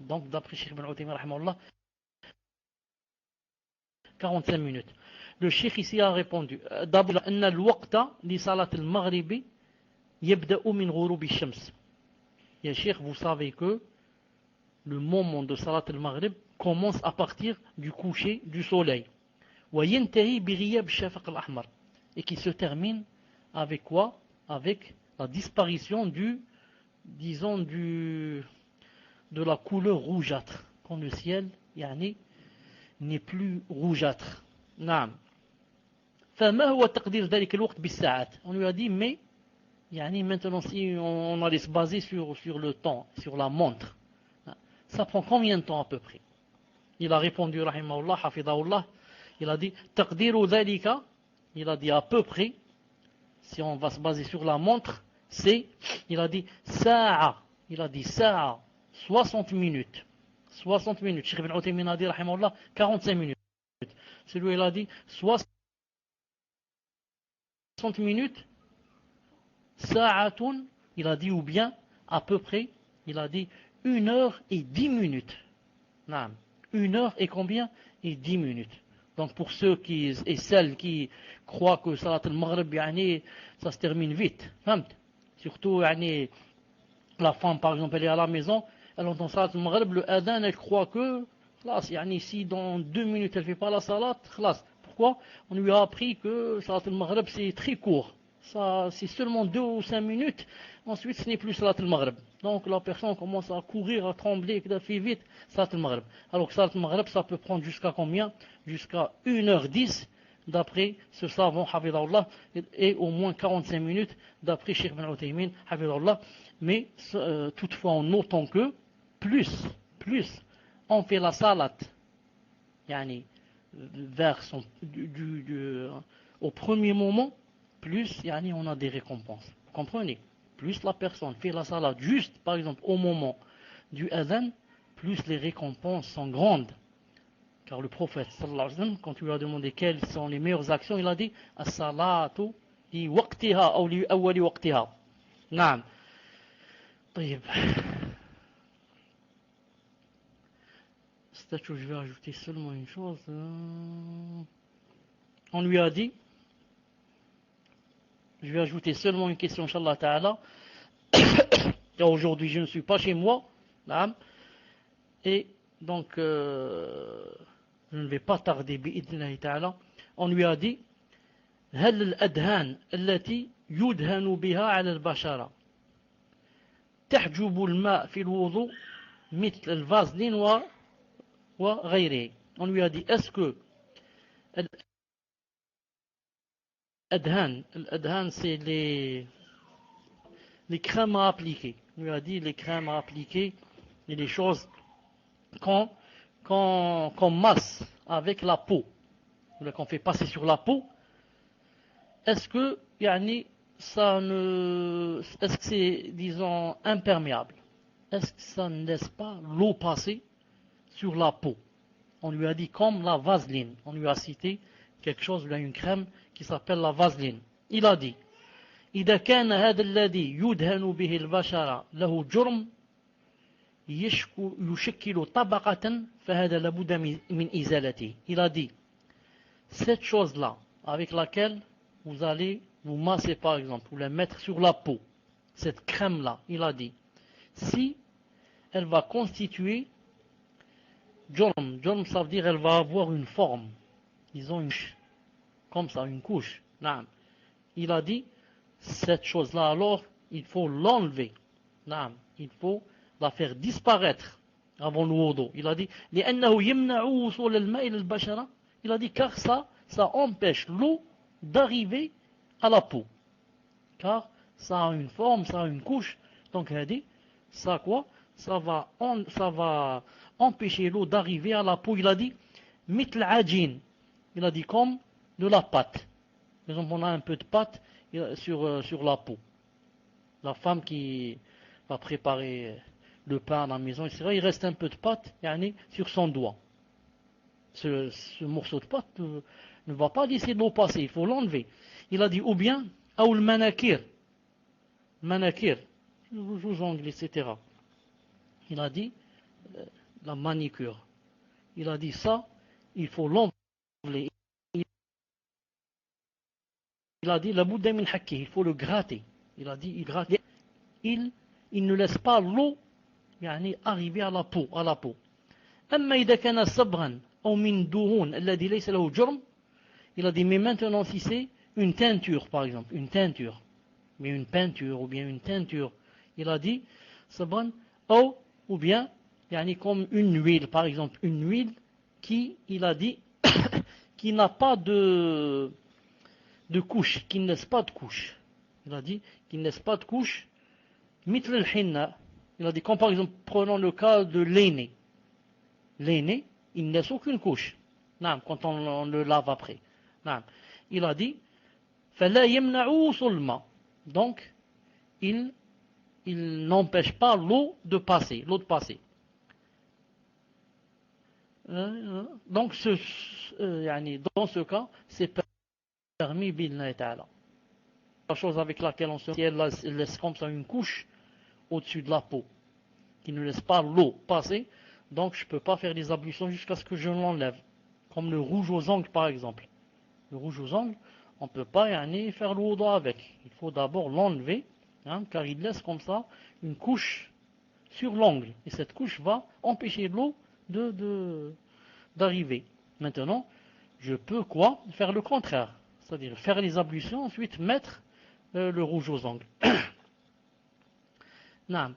Donc d'après Cheikh Ibn Uthaymin rahimahullah 45 minutes. Le Cheikh ici a répondu d'abord أن الوقت لصلاة المغرب يبدأ من غروب الشمس. Ya Cheikh, vous savez que le moment de Salat al-Maghrib commence à partir du coucher du soleil. وينتهي بغياب الشفق الأحمر. Et qui se termine avec quoi? Avec la disparition de la couleur rougeâtre. Quand le ciel yani, n'est plus rougeâtre. نعم. فما هو تقدير ذلك الوقت بالساعات? On lui a dit mais يعني maintenant si on allait se baser sur le temps, sur la montre, ça prend combien de temps à peu près? Il a répondu rahimahullah, hafidahullah, il a dit تقدير ذلك, il a dit à peu près, si on va se baser sur la montre, c'est, il a dit ساعة, 60 minutes. 60 minutes. Cheikh Ibn Uthaymin a dit rahimahullah 45 minutes. Celui il a dit 60 minutes. Sa'atun, il a dit ou bien à peu près, il a dit 1 heure et 10 minutes. Non, 1 heure et combien? Et 10 minutes. Donc pour ceux et celles qui croient que Salat al-Maghrib ça se termine vite. Surtout la femme par exemple elle est à la maison, elle entend Salat al-Maghrib, le adhan elle croit que si dans 2 minutes elle ne fait pas la salat, pourquoi? On lui a appris que Salat al-Maghrib c'est très court. ça, c'est seulement 2 ou 5 minutes, ensuite ce n'est plus Salat al-Maghrib. Donc la personne commence à courir, à trembler, à faire vite, Salat al-Maghrib. Alors que Salat al-Maghrib, ça peut prendre jusqu'à combien? Jusqu'à 1h10, d'après ce savant, Hafidahullah, et au moins 45 minutes, d'après Cheikh Ben Uthaymin, Hafidahullah. Mais toutefois, en notant que, plus on fait la salat, yani, vers au premier moment, plus yani, on a des récompenses. Vous comprenez? Plus la personne fait la salat juste, par exemple, au moment du adhan, plus les récompenses sont grandes. Car le prophète, sallallahu alayhi wa sallam, quand tu lui as demandé quelles sont les meilleures actions, il a dit as-salatu li waqtiha ou li awwali waqtiha. Naam. طيب. Je vais ajouter seulement une chose. On lui a dit, je vais ajouter seulement une question, Inch'Allah Ta'ala. Aujourd'hui, je ne suis pas chez moi. Et donc, je ne vais pas tarder, bi'idnillahi ta'ala. On lui a dit, هل الأدهان التي يدهن بها على البشرة تحجب الماء في الوضوء مثل الفازلين وغيره. On lui a dit, est-ce que الأدهان c'est les crèmes à appliquer. On lui a dit les crèmes à appliquer et les choses qu'on masse avec la peau, qu'on fait passer sur la peau. Est-ce que yani, est-ce que c'est, disons, imperméable? Est-ce que ça ne laisse pas l'eau passer sur la peau? On lui a dit comme la vaseline. On lui a cité quelque chose, une crème qui s'appelle la vaseline. Il a dit إذا كان هذا الذي يدهن به البشرة له جرم يشكل طبقة فهذا لابد من إزالته. Il a dit cette chose-là avec laquelle vous allez vous masser par exemple, ou la mettre sur la peau, cette crème-là, il a dit, si elle va constituer Jorm, ça veut dire elle va avoir une forme, disons une couche, comme ça, une couche. Il a dit, cette chose-là alors, il faut l'enlever. Il faut la faire disparaître avant le wudu. Il a dit, il a dit, car ça empêche l'eau d'arriver à la peau. Car ça a une forme, ça a une couche. Donc il a dit, ça quoi? Ça va empêcher l'eau d'arriver à la peau. Il a dit, mitl ajin. Il a dit comme de la pâte. Par exemple, on a un peu de pâte sur la peau. La femme qui va préparer le pain à la maison, etc., il reste un peu de pâte sur son doigt. Ce morceau de pâte ne va pas laisser l'eau passer, il faut l'enlever. Il a dit, ou bien, ou le manakir, les ongles, etc. Il a dit, la manicure. Il a dit ça, il faut l'enlever. Il a dit, la bouddha min hakki, il faut le gratter. Il a dit, il gratte. Il ne laisse pas l'eau arriver à la peau. أما إذا كان صبغا أو من دهون الذي ليس له جرم. Il a dit, mais maintenant si c'est une teinture par exemple, une teinture, mais une peinture ou bien une teinture, il a dit, صبغا ou bien comme une huile par exemple, une huile qui, il a dit, qui n'a pas de couche, qui ne laisse pas de couche. Il a dit, qui ne laisse pas de couche. Mitl al-hinna, il a dit, comme par exemple, prenons le cas de l'aîné. L'aîné, il ne laisse aucune couche. Quand on le lave après. Il a dit, فَلَا يَمْنَعُوا صُلْمًا. Donc, il n'empêche pas l'eau de passer. Donc, dans ce cas, c'est permis bi'idhnillahi ta'ala. La chose avec laquelle on se si elle laisse comme ça une couche au-dessus de la peau, qui ne laisse pas l'eau passer, donc je ne peux pas faire des ablutions jusqu'à ce que je l'enlève. Comme le rouge aux ongles par exemple. Le rouge aux ongles, on ne peut pas faire le wudu avec. Il faut d'abord l'enlever, car il laisse comme ça une couche sur l'ongle. Et cette couche va empêcher l'eau d'arriver. Maintenant, je peux faire le contraire. C'est-à-dire faire les ablutions, ensuite mettre le rouge aux ongles. نعم.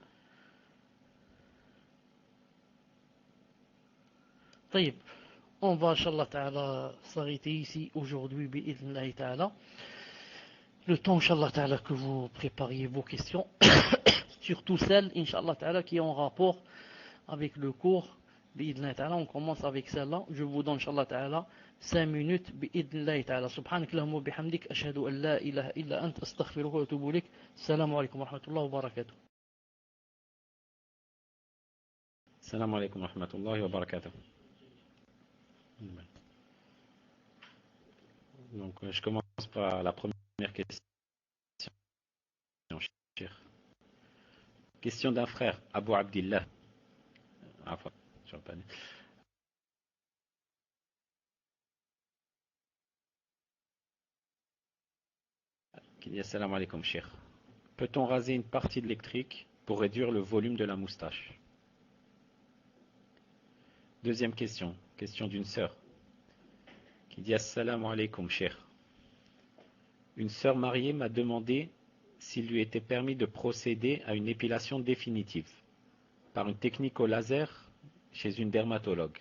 طيب, on va, Inch'Allah Ta'ala, s'arrêter ici aujourd'hui, bi'idhnillahi Ta'ala. Le temps, Inch'Allah Ta'ala, que vous prépariez vos questions, surtout celles, Inch'Allah Ta'ala, qui ont rapport avec le cours, bi'idhnillahi Ta'ala. On commence avec celle-là. Je vous donne, Inch'Allah Ta'ala, 5 minutes, bi'idhnillahi Ta'ala. Subhanak Allahumma bihamdik, ashhadu an la ilaha illa ant, astaghfiruka wa atubu ilayk. Assalamu alaikum wa rahmatullahi wa barakatuh. Salam alaikum wa rahmatullahi wa barakatuh. Donc, je commence par la première question. Question d'un frère, Abu Abdillah. Qui dit Assalamu alaikum, cheikh. Peut-on raser une partie de l'électrique pour réduire le volume de la moustache? Deuxième question, question d'une sœur. Qui dit Assalamu alaikum, cheikh. Une sœur mariée m'a demandé s'il lui était permis de procéder à une épilation définitive par une technique au laser chez une dermatologue.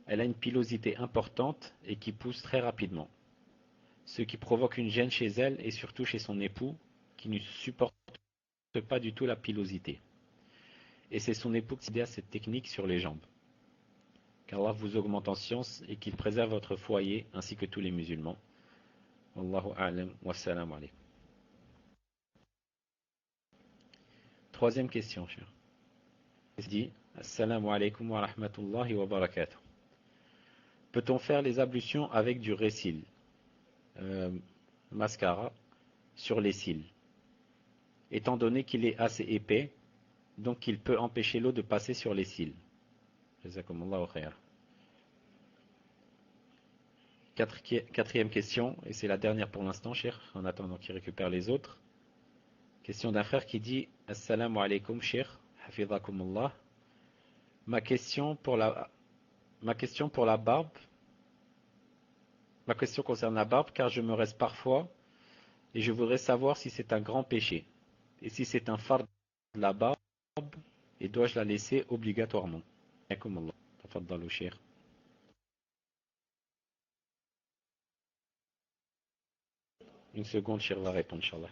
Elle a une pilosité importante et qui pousse très rapidement, ce qui provoque une gêne chez elle et surtout chez son époux qui ne supporte pas du tout la pilosité. Et c'est son époux qui dit à cette technique sur les jambes. Qu'Allah vous augmente en science et qu'il préserve votre foyer ainsi que tous les musulmans. Wallahu a'lam wa salam alaykum. Troisième question, cher. Il dit Assalamu alaikum wa rahmatullahi wa barakatuh. Peut-on faire les ablutions avec du récil, mascara, sur les cils, étant donné qu'il est assez épais, donc il peut empêcher l'eau de passer sur les cils? Jazakumullahu khair. Quatrième question, et c'est la dernière pour l'instant, cher, en attendant qu'il récupère les autres. Question d'un frère qui dit Assalamu alaikum, cher, hafidhakumullah. Ma question concerne la barbe, car je me reste parfois, et je voudrais savoir si c'est un grand péché, et si c'est un fard de la barbe, et dois-je la laisser obligatoirement? Hafidhakumullah. Tafaddalu, cher. Une seconde, cher va répondre, Inch'Allah.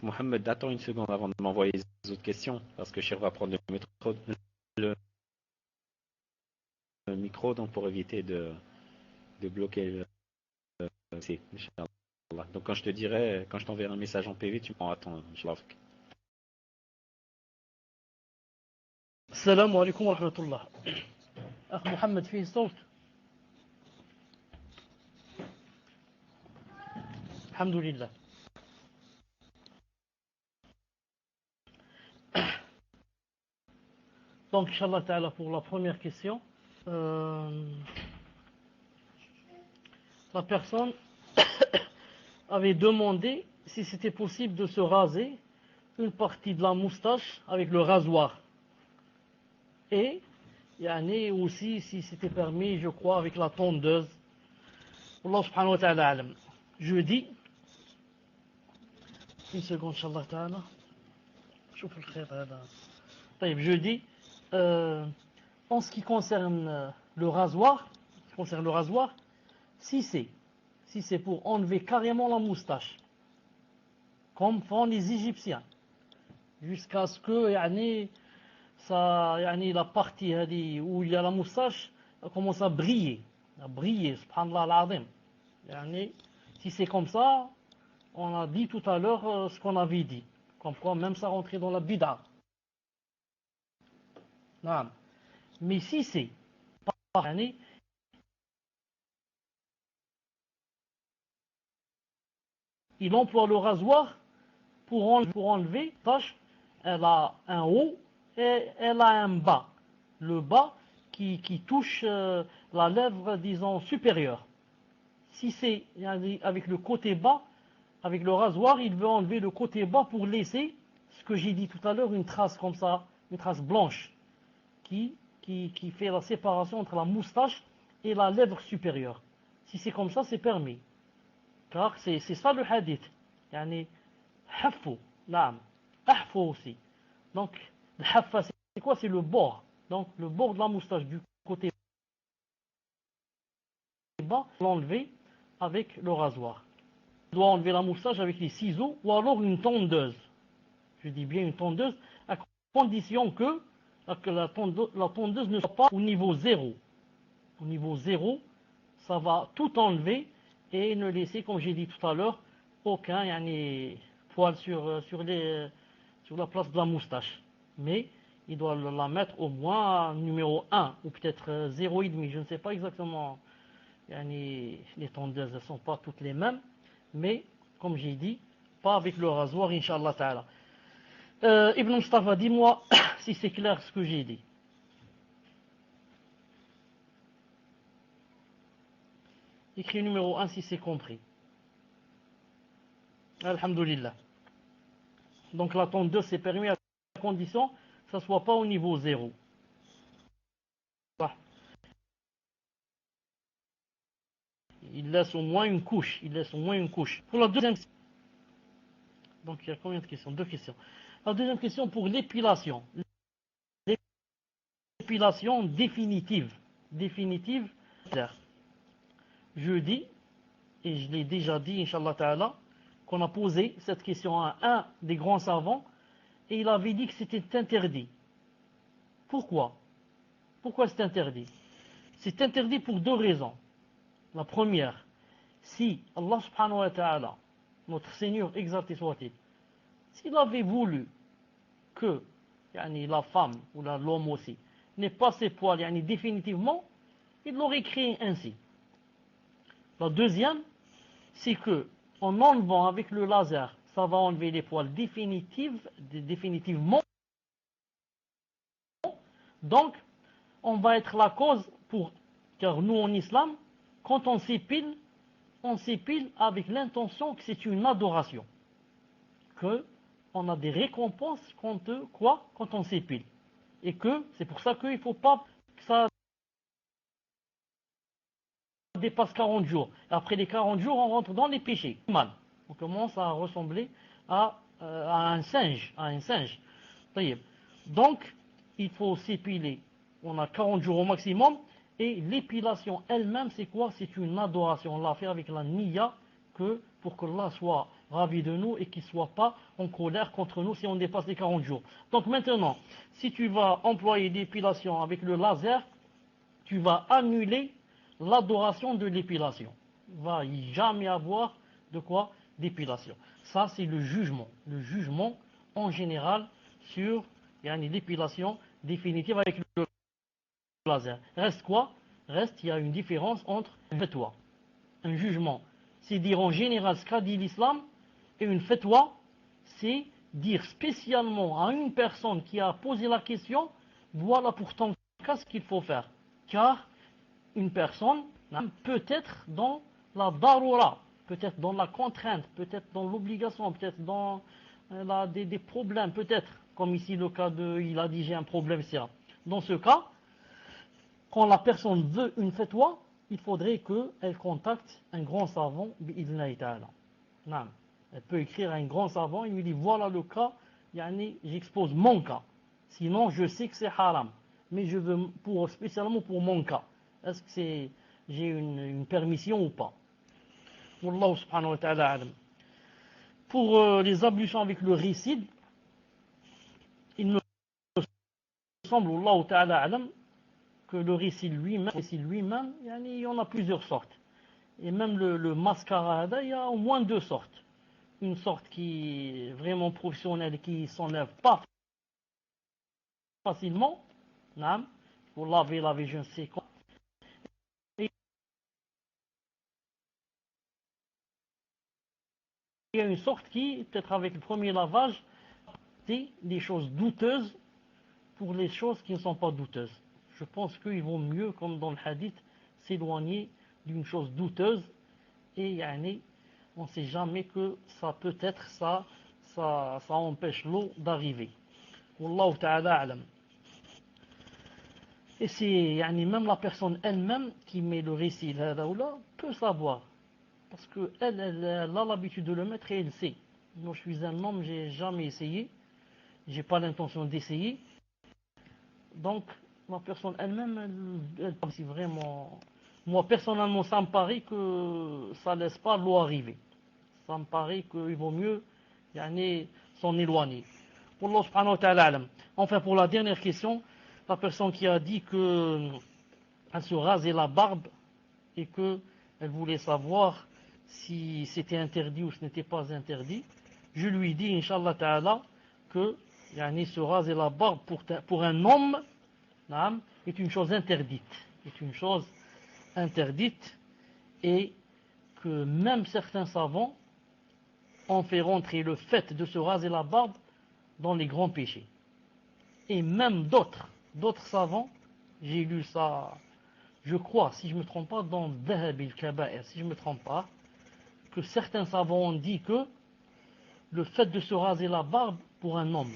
Mohamed, attends une seconde avant de m'envoyer les autres questions, parce que Cher va prendre le micro, donc pour éviter de bloquer le Inch'Allah. Donc quand je t'enverrai un message en PV, tu m'en attends, Inch'Allah. Assalamu alaikum wa rahmatullah. Mohamed, fais صوت. Alhamdulillah. Donc, Inch'Allah Ta'ala, pour la première question, la personne avait demandé si c'était possible de se raser une partie de la moustache avec le rasoir. Et aussi si c'était permis, je crois, avec la tondeuse. Allah subhanahu wa ta'ala alam. Je dis, une seconde, Inch'Allah Ta'ala. Je dis, en ce qui concerne le rasoir, si c'est pour enlever carrément la moustache, comme font les Égyptiens, jusqu'à ce que la partie où il y a la moustache commence à briller, subhanallah al-azim. Si c'est comme ça, on a dit tout à l'heure ce qu'on avait dit, comme quoi même ça rentrait dans la bid'a. Mais si c'est par année, il emploie le rasoir pour enlever la tâche. Elle a un haut et elle a un bas. Le bas qui touche la lèvre, disons, supérieure. Si c'est avec le côté bas, avec le rasoir, il veut enlever le côté bas pour laisser ce que j'ai dit tout à l'heure, une trace comme ça, une trace blanche, qui fait la séparation entre la moustache et la lèvre supérieure. Si c'est comme ça, c'est permis. Car c'est ça le hadith. Yani, hafou, naam, ahfou aussi. Donc, le haffa, c'est quoi? C'est le bord. Donc, le bord de la moustache du côté bas, l'enlever avec le rasoir. On doit enlever la moustache avec les ciseaux ou alors une tondeuse. Je dis bien une tondeuse, à condition que la tondeuse ne soit pas au niveau zéro. Au niveau zéro, ça va tout enlever et ne laisser, comme j'ai dit tout à l'heure, aucun poil sur la place de la moustache. Mais il doit la mettre au moins numéro 1 ou peut-être 0,5. Je ne sais pas exactement. Les tondeuses ne sont pas toutes les mêmes. Mais, comme j'ai dit, pas avec le rasoir, Inch'Allah Ta'ala. Ibn Mustafa, dis-moi si c'est clair ce que j'ai dit. Écrit numéro 1 si c'est compris. Alhamdulillah. Donc la tondeuse c'est permis à condition que ça ne soit pas au niveau 0. Il laisse au moins une couche. Pour la deuxième question. Donc il y a combien de questions? 2 questions. La deuxième question pour l'épilation. L'épilation définitive. Je dis, et je l'ai déjà dit, Inch'Allah Ta'ala, qu'on a posé cette question à un des grands savants, et il avait dit que c'était interdit. Pourquoi? Pourquoi c'est interdit? C'est interdit pour 2 raisons. La première, si Allah subhanahu wa ta'ala, notre Seigneur exalté soit-il, s'il avait voulu que la femme ou l'homme aussi n'ait pas ses poils définitivement, il l'aurait créé ainsi. La deuxième, c'est que en enlevant avec le laser, ça va enlever les poils définitivement. Donc, on va être la cause car nous en islam, quand on s'épile avec l'intention que c'est une adoration. Que on a des récompenses quand on s'épile. Et que c'est pour ça qu'il ne faut pas que ça dépasse 40 jours. Et après les 40 jours, on rentre dans les péchés. On commence à ressembler à un singe. Donc, il faut s'épiler. On a 40 jours au maximum. Et l'épilation elle-même, c'est quoi? C'est une adoration. On l'a fait avec la niya, pour que Allah soit ravi de nous et qu'il ne soit pas en colère contre nous si on dépasse les 40 jours. Donc maintenant, si tu vas employer l'épilation avec le laser, tu vas annuler l'adoration de l'épilation. Il ne va jamais avoir de quoi? D'épilation. Ça, c'est le jugement. Le jugement en général sur l'épilation définitive avec le laser. Reste quoi? Reste, il y a une différence entre un fatwa. Un jugement, c'est dire en général ce qu'a dit l'islam, et une fatwa, c'est dire spécialement à une personne qui a posé la question, voilà pour ton cas ce qu'il faut faire. Car une personne peut être dans la darura, peut-être dans la contrainte, peut-être dans l'obligation, peut-être dans des problèmes, peut-être, comme ici le cas il a dit j'ai un problème, etc. Dans ce cas, quand la personne veut une fatwa, il faudrait qu'elle contacte un grand savant, bi'idhnillahi ta'ala. Elle peut écrire à un grand savant, il lui dit voilà le cas, j'expose mon cas. Sinon, je sais que c'est haram, mais je veux spécialement pour mon cas. Est-ce que j'ai une permission ou pas? Wallahu subhanahu wa ta'ala alam. Pour les ablutions avec le ricide, il me semble, Wallahu ta'ala alam, que le ricide lui-même, il y en a plusieurs sortes. Et même le mascara, il y a au moins 2 sortes. Une sorte qui est vraiment professionnelle et qui ne s'enlève pas facilement. Pour laver, je ne sais quoi. Et il y a une sorte qui, peut-être avec le premier lavage, c'est des choses douteuses pour les choses qui ne sont pas douteuses. Je pense qu'il vaut mieux, comme dans le hadith, s'éloigner d'une chose douteuse et on ne sait jamais que ça peut être ça empêche l'eau d'arriver. Wallahu ta'ala a'lam. Et c'est même la personne elle-même qui met le récit là peut savoir. Parce qu'elle a l'habitude de le mettre et elle sait. Moi je suis un homme, j'ai jamais essayé. J'ai pas l'intention d'essayer. Donc la personne elle-même, elle si vraiment. Moi personnellement ça me paraît que ça laisse pas l'eau arriver. Ça me paraît qu'il vaut mieux s'en éloigner. Wallah subhanahu wa ta'ala alam. Enfin pour la dernière question, la personne qui a dit que elle se rasait la barbe et qu'elle voulait savoir si c'était interdit ou ce n'était pas interdit, je lui dis, Inch'Allah Ta'ala, que se raser la barbe pour un homme est une chose interdite. Est une chose interdite et que même certains savants ont fait rentrer le fait de se raser la barbe dans les grands péchés. Et même d'autres savants, j'ai lu ça, je crois, si je ne me trompe pas, dans Dhahab al-Kaba'ir, si je ne me trompe pas, que certains savants ont dit que le fait de se raser la barbe pour un homme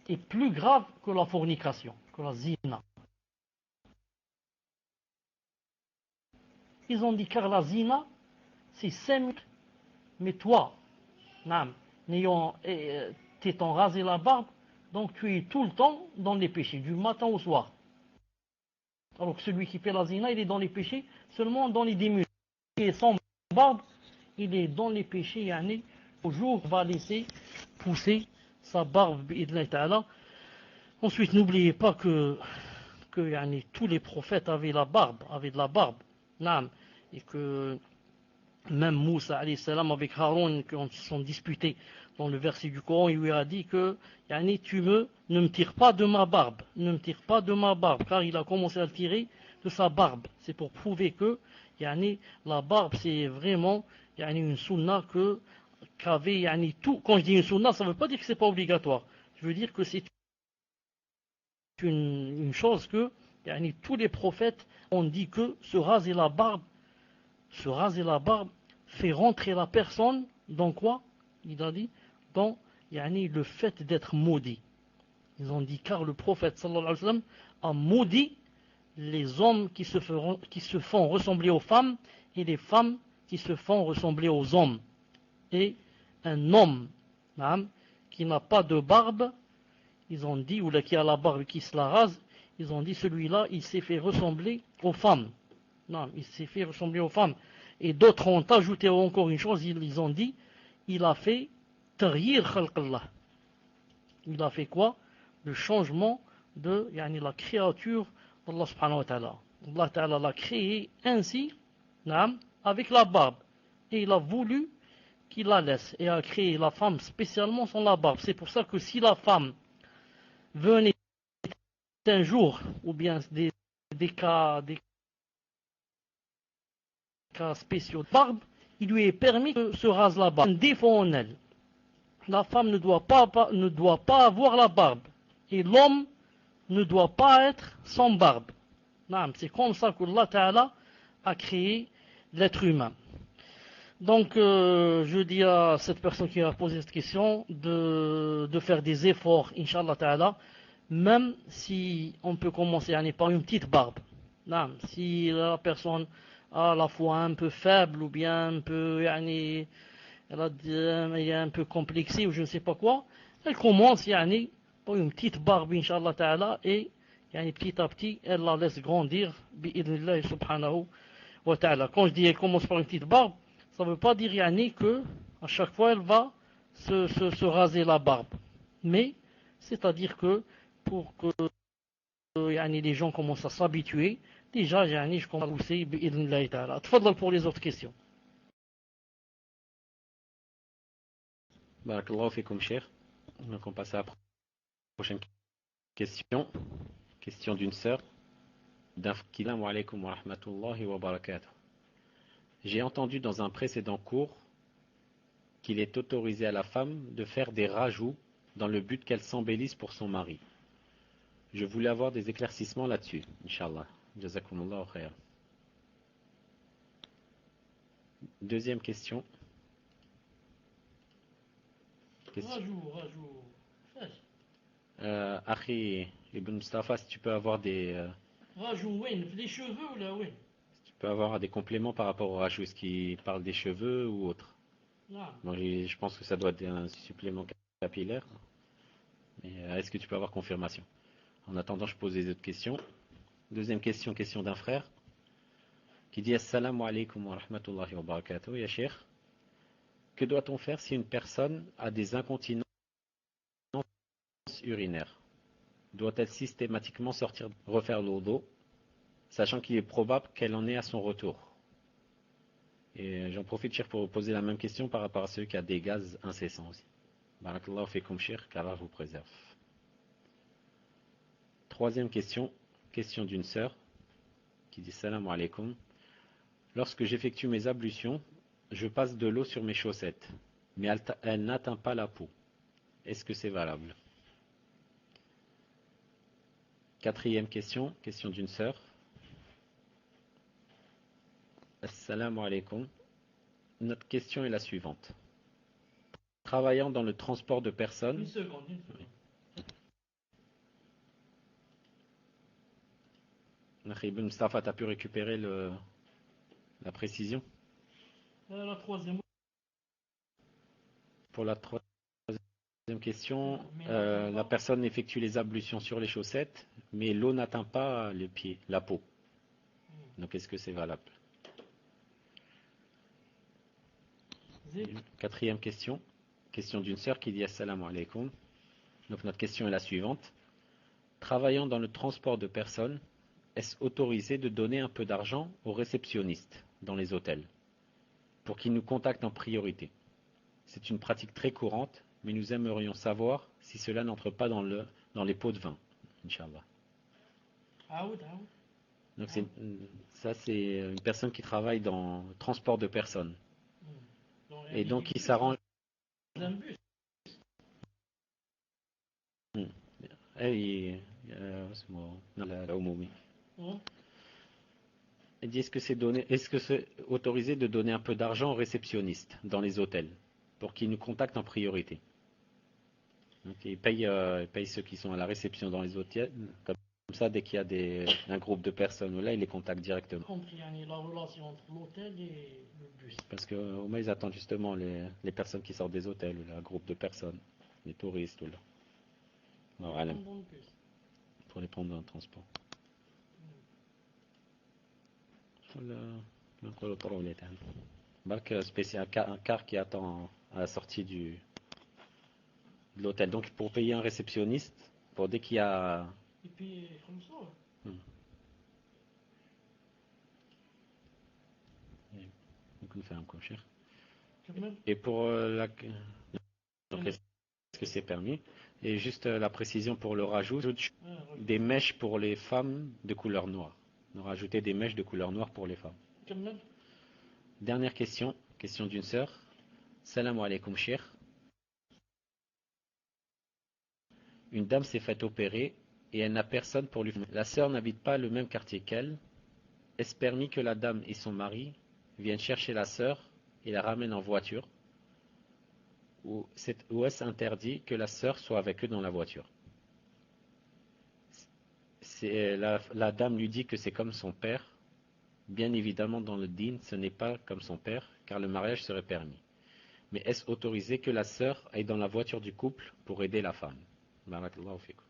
est plus grave que la fornication, que la zina. Ils ont dit car la zina, c'est 5 minutes, mais toi, t'étant rasé la barbe, donc tu es tout le temps dans les péchés, du matin au soir. Alors que celui qui fait la zina, il est dans les péchés seulement dans les 10 minutes. Et sans barbe, il est dans les péchés, au jour va laisser pousser sa barbe, Ensuite, n'oubliez pas que tous les prophètes avaient de la barbe. Et que même Moussa alayhi salam avec Haroun, quand ils se sont disputés dans le verset du Coran, il lui a dit que ne me tire pas de ma barbe, ne me tire pas de ma barbe, car il a commencé à le tirer de sa barbe. C'est pour prouver que la barbe c'est vraiment une sunna qu'avait tout. Quand je dis une sunna, ça ne veut pas dire que c'est pas obligatoire. Je veux dire que c'est une chose que tous les prophètes ont dit que se raser la barbe fait rentrer la personne dans quoi? Il a dit dans le fait d'être maudit. Ils ont dit car le prophète sallallahu alayhi wa sallam a maudit les hommes qui se font ressembler aux femmes et les femmes qui se font ressembler aux hommes. Et un homme qui n'a pas de barbe, ils ont dit, ou là qui a la barbe qui se la rase, ils ont dit celui-là il s'est fait ressembler aux femmes. Non, il s'est fait ressembler aux femmes. Et d'autres ont ajouté encore une chose, ils ont dit, il a fait taghir khalqallah. Il a fait quoi? Le changement de la créature d'Allah subhanahu wa ta'ala. Allah ta'ala l'a créé ainsi, avec la barbe. Et il a voulu qu'il la laisse. Et a créé la femme spécialement sans la barbe. C'est pour ça que si la femme venait un jour, ou bien des cas spéciaux de barbe, il lui est permis de se raser la barbe. Un défaut en elle. La femme ne doit pas avoir la barbe. Et l'homme ne doit pas être sans barbe. C'est comme ça qu'Allah Ta'ala a créé l'être humain. Donc, je dis à cette personne qui a posé cette question de faire des efforts, Inch'Allah Ta'ala, même si on peut commencer par une petite barbe. Si la personne a la foi un peu faible ou bien un peu, elle est un peu complexée ou je ne sais pas quoi, elle commence par une petite barbe, Inch'Allah Ta'ala, et petit à petit, elle la laisse grandir, bi'idhnillah subhanahu wa ta'ala. Quand je dis elle commence par une petite barbe, ça ne veut pas dire que à chaque fois elle va se raser la barbe. Mais, c'est-à-dire que pour que les gens commencent à s'habituer, déjà je commence à pousser bi'idhnillah ta'ala. Tfadal pour les autres questions. Barakallahu fikum, cher. Donc on passe à la prochaine question. Question d'une sœur. Assalamu alaykum wa rahmatullahi wa barakatuh. J'ai entendu dans un précédent cours qu'il est autorisé à la femme de faire des rajouts dans le but qu'elle s'embellisse pour son mari. Je voulais avoir des éclaircissements là-dessus, Inch'Allah. Jazakumullahu khair. Deuxième question. Rajout. Akhi Ibn Mustafa, si tu peux avoir Rajout, oui, les cheveux ou là, oui. tu peux avoir des compléments par rapport au rajout, est-ce qu'il parle des cheveux ou autre? Non. Bon, je pense que ça doit être un supplément capillaire. Mais est-ce que tu peux avoir confirmation? En attendant, je pose les autres questions. Deuxième question, question d'un frère qui dit Assalamu alaikum wa rahmatullahi wa barakatuh, ya Cheikh. Que doit-on faire si une personne a des incontinences urinaires? Doit-elle systématiquement refaire l'wudu, sachant qu'il est probable qu'elle en ait à son retour? Et j'en profite, Cheikh, pour vous poser la même question par rapport à ceux qui ont des gaz incessants aussi. Barakallahu fikum, Cheikh, qu'Allah vous préserve. Troisième question, question d'une sœur qui dit Salam alaikum. Lorsque j'effectue mes ablutions, je passe de l'eau sur mes chaussettes, mais elle n'atteint pas la peau. Est-ce que c'est valable? Quatrième question, question d'une sœur. Assalamu alaikum. Notre question est la suivante. Travaillant dans le transport de personnes... Une seconde. Ibn Mustafa, tu as pu récupérer la précision? La troisième. Pour la troisième question, la personne effectue les ablutions sur les chaussettes, mais l'eau n'atteint pas les pieds, la peau. Donc est-ce que c'est valable? Quatrième question, question d'une sœur qui dit Assalamu alaikum. Donc notre question est la suivante. Travaillant dans le transport de personnes, est-ce autorisé de donner un peu d'argent aux réceptionnistes dans les hôtels pour qu'ils nous contactent en priorité? C'est une pratique très courante, mais nous aimerions savoir si cela n'entre pas dans les pots de vin, Inch'Allah. Donc ça c'est une personne qui travaille dans le transport de personnes. Et donc il s'arrange. Il dit est-ce que c'est autorisé de donner un peu d'argent aux réceptionnistes dans les hôtels pour qu'ils nous contactent en priorité? Donc il paye ceux qui sont à la réception dans les hôtels, comme ça dès qu'il y a un groupe de personnes là, il les contacte directement. Compris, la relation entre l'hôtel et le bus. Parce qu'au moins ils attendent justement les personnes qui sortent des hôtels, un groupe de personnes, les touristes ou là. Pour les prendre dans le transport. Spécial, un car qui attend à la sortie de l'hôtel. Donc pour payer un réceptionniste, pour dès qu'il y a... Et puis comme ça. Et pour donc est-ce que c'est permis? Et juste la précision pour le rajout, des mèches pour les femmes de couleur noire. On a rajouté des mèches de couleur noire pour les femmes. Dernière question, question d'une sœur. Salam alaikum, cheikh. Une dame s'est faite opérer et elle n'a personne pour lui. La sœur n'habite pas le même quartier qu'elle. Est-ce permis que la dame et son mari viennent chercher la sœur et la ramènent en voiture? Ou est-ce interdit que la sœur soit avec eux dans la voiture? La dame lui dit que c'est comme son père. Bien évidemment, dans le dîn, ce n'est pas comme son père, car le mariage serait permis. Mais est-ce autorisé que la sœur aille dans la voiture du couple pour aider la femme? Barakallahu fikum.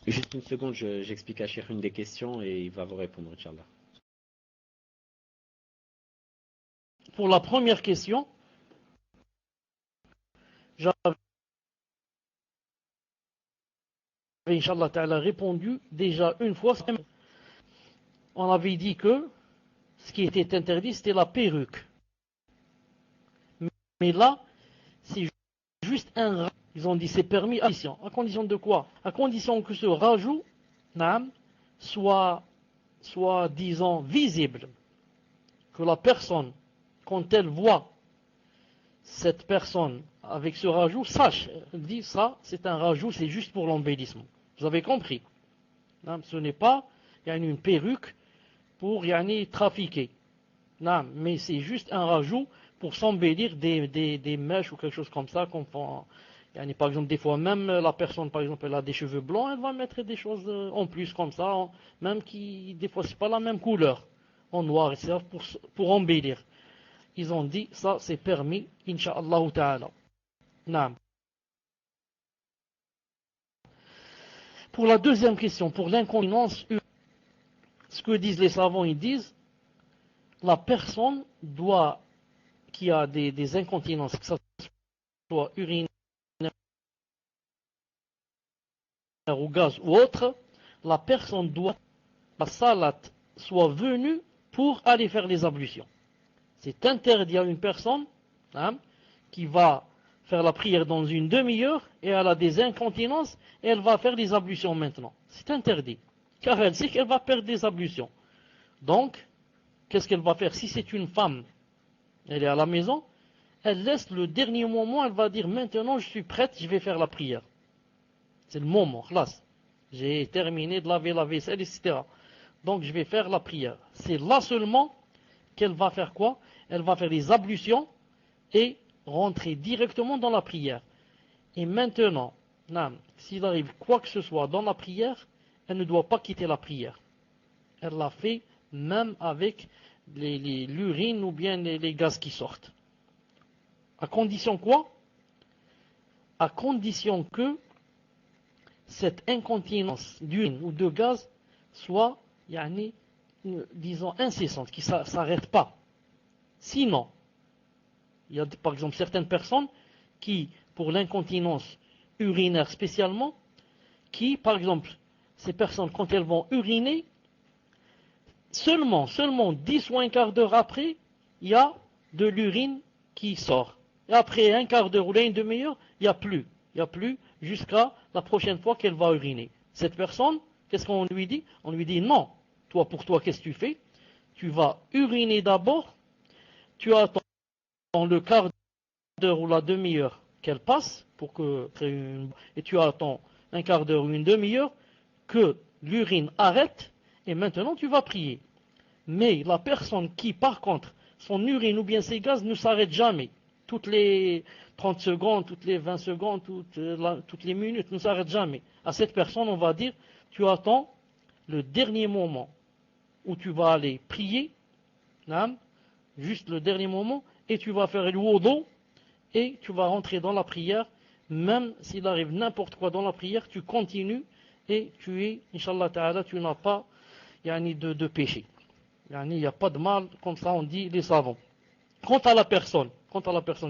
Juste une seconde, j'explique à Cheikh une des questions et il va vous répondre, Inch'Allah. Pour la première question, j'avais, Inch'Allah Ta'ala, répondu déjà une fois. On avait dit que ce qui était interdit, c'était la perruque. Mais là, c'est juste un rajout. Ils ont dit c'est permis à condition. À condition de quoi? À condition que ce rajout soit, disons, visible. Que la personne, quand elle voit cette personne avec ce rajout, sache, elle dit ça, c'est un rajout, c'est juste pour l'embellissement. Vous avez compris? Ce n'est pas une perruque pour trafiquer. Non, mais c'est juste un rajout pour s'embellir des mèches ou quelque chose comme ça. Par exemple, des fois, même la personne, par exemple, elle a des cheveux blancs, elle va mettre des choses en plus comme ça, même qui, des fois, c'est pas la même couleur, en noir, etc., pour embellir. Ils ont dit, ça, c'est permis, Inch'Allah ta'ala. Non. Pour la deuxième question, pour l'incontinence, ce que disent les savants, ils disent, la personne qui a des incontinences, que ce soit urinaire ou gaz ou autre, la personne doit, la salat, soit venue pour aller faire les ablutions. C'est interdit à une personne qui va faire la prière dans une demi-heure et elle a des incontinences et elle va faire les ablutions maintenant. C'est interdit. Car elle sait qu'elle va perdre des ablutions. Donc, qu'est-ce qu'elle va faire? Si c'est une femme, elle est à la maison, elle laisse le dernier moment, elle va dire maintenant je suis prête, je vais faire la prière. C'est le moment, classe. J'ai terminé de laver la vaisselle, etc. Donc je vais faire la prière. C'est là seulement qu'elle va faire quoi? Elle va faire les ablutions et rentrer directement dans la prière. Et maintenant, s'il arrive quoi que ce soit dans la prière, elle ne doit pas quitter la prière. Elle l'a fait même avec l'urine ou bien les gaz qui sortent. À condition quoi? À condition que cette incontinence d'urine ou de gaz soit, disons, incessante, qui ne s'arrête pas. Sinon, il y a par exemple certaines personnes qui, pour l'incontinence urinaire spécialement, qui, par exemple, ces personnes, quand elles vont uriner, seulement 10 ou un quart d'heure après, il y a de l'urine qui sort. Et après un quart d'heure ou une demi-heure, il n'y a plus. Il n'y a plus jusqu'à la prochaine fois qu'elle va uriner. Cette personne, qu'est-ce qu'on lui dit? On lui dit non. Pour toi, qu'est-ce que tu fais? Tu vas uriner d'abord, tu attends le quart d'heure ou la demi-heure qu'elle passe, et tu attends un quart d'heure ou une demi-heure que l'urine arrête, et maintenant tu vas prier. Mais la personne qui, par contre, son urine ou bien ses gaz ne s'arrêtent jamais, toutes les 30 secondes, toutes les 20 secondes, toutes les minutes, ne s'arrêtent jamais. À cette personne, on va dire, tu attends le dernier moment où tu vas aller prier, juste le dernier moment, et tu vas faire le wudu, et tu vas rentrer dans la prière, même s'il arrive n'importe quoi dans la prière, tu continues, et tu es, Inch'Allah Ta'ala, tu n'as pas de péché. Il n'y a pas de mal, comme ça on dit les savants. Quant à la personne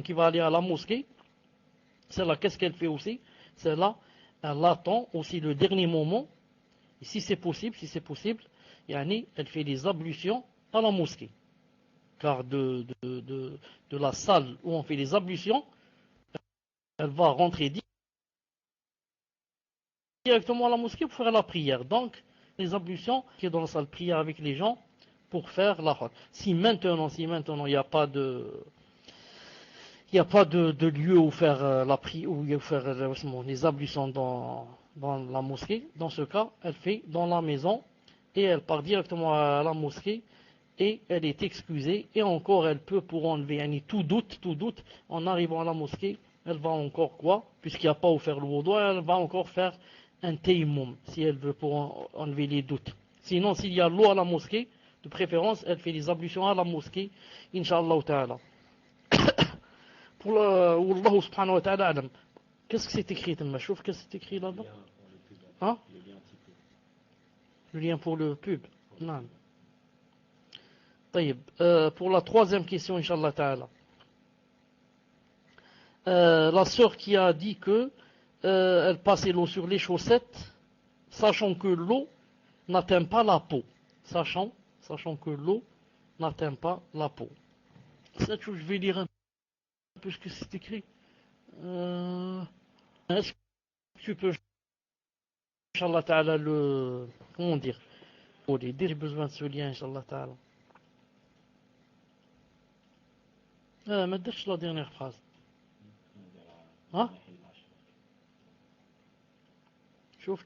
qui va aller à la mosquée, celle-là, qu'est-ce qu'elle fait aussi? Celle-là, elle attend aussi le dernier moment, et si c'est possible, elle fait les ablutions à la mosquée. Car de la salle où on fait les ablutions, elle va rentrer directement à la mosquée pour faire la prière. Donc, les ablutions qui est dans la salle de prière avec les gens pour faire la khot. Si maintenant il n'y a pas de lieu où faire la prière, où faire les ablutions dans la mosquée, dans ce cas, elle fait dans la maison et elle part directement à la mosquée et elle est excusée et encore elle peut pour enlever tout doute, en arrivant à la mosquée, elle va encore quoi, puisqu'il n'y a pas où faire le wudu, elle va encore faire un tayammum si elle veut pour enlever les doutes. Sinon, s'il y a l'eau à la mosquée, de préférence, elle fait les ablutions à la mosquée, Inch'Allah Ta'ala. Pour Wallahu subhanahu wa ta'ala alam. Qu'est-ce que c'est écrit, Machouf? Qu'est-ce que c'est écrit là-bas? Hein? Le lien pour le pub. Non. Pour la troisième question, Inch'Allah Ta'ala. La sœur qui a dit que elle passait l'eau sur les chaussettes, sachant que l'eau n'atteint pas la peau. Sachant que l'eau n'atteint pas la peau. Ça, je vais lire un peu ce que c'est écrit. Est-ce que tu peux, Inch'Allah Ta'ala, comment dire, j'ai besoin de ce lien, Inch'Allah Ta'ala. ما تدرش la dernière phrase. ها؟ شوف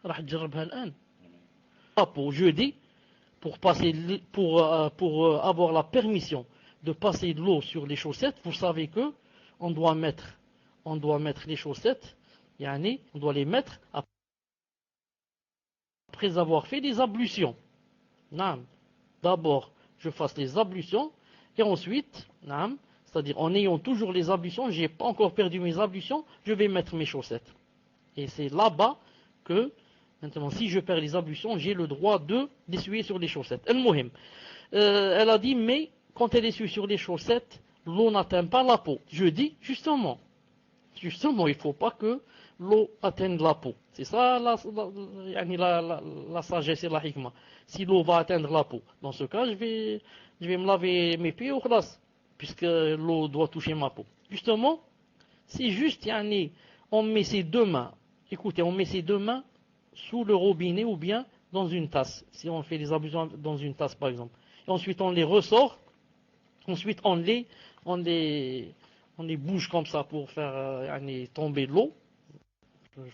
راح تجربها الآن. Pour jeudi, pour avoir la permission de passer de l'eau sur les chaussettes, vous savez que on doit mettre les chaussettes, yani, on doit les mettre après avoir fait des ablutions. D'abord, je fasse les ablutions, et ensuite, c'est-à-dire en ayant toujours les ablutions, j'ai pas encore perdu mes ablutions, je vais mettre mes chaussettes. Et c'est là-bas que, maintenant, si je perds les ablutions, j'ai le droit d'essuyer sur les chaussettes. Elle a dit, mais quand elle essuie sur les chaussettes, l'eau n'atteint pas la peau. Je dis, justement, il ne faut pas que l'eau atteigne la peau. C'est ça la sagesse et la hikmah. Si l'eau va atteindre la peau, dans ce cas, je vais me laver mes pieds au khlas, puisque l'eau doit toucher ma peau. Justement, c'est juste, on met ses deux mains, écoutez, on met ses deux mains sous le robinet ou bien dans une tasse, si on fait les ablutions dans une tasse par exemple. Et ensuite on les ressort, ensuite on les bouge comme ça pour faire tomber l'eau. Je ne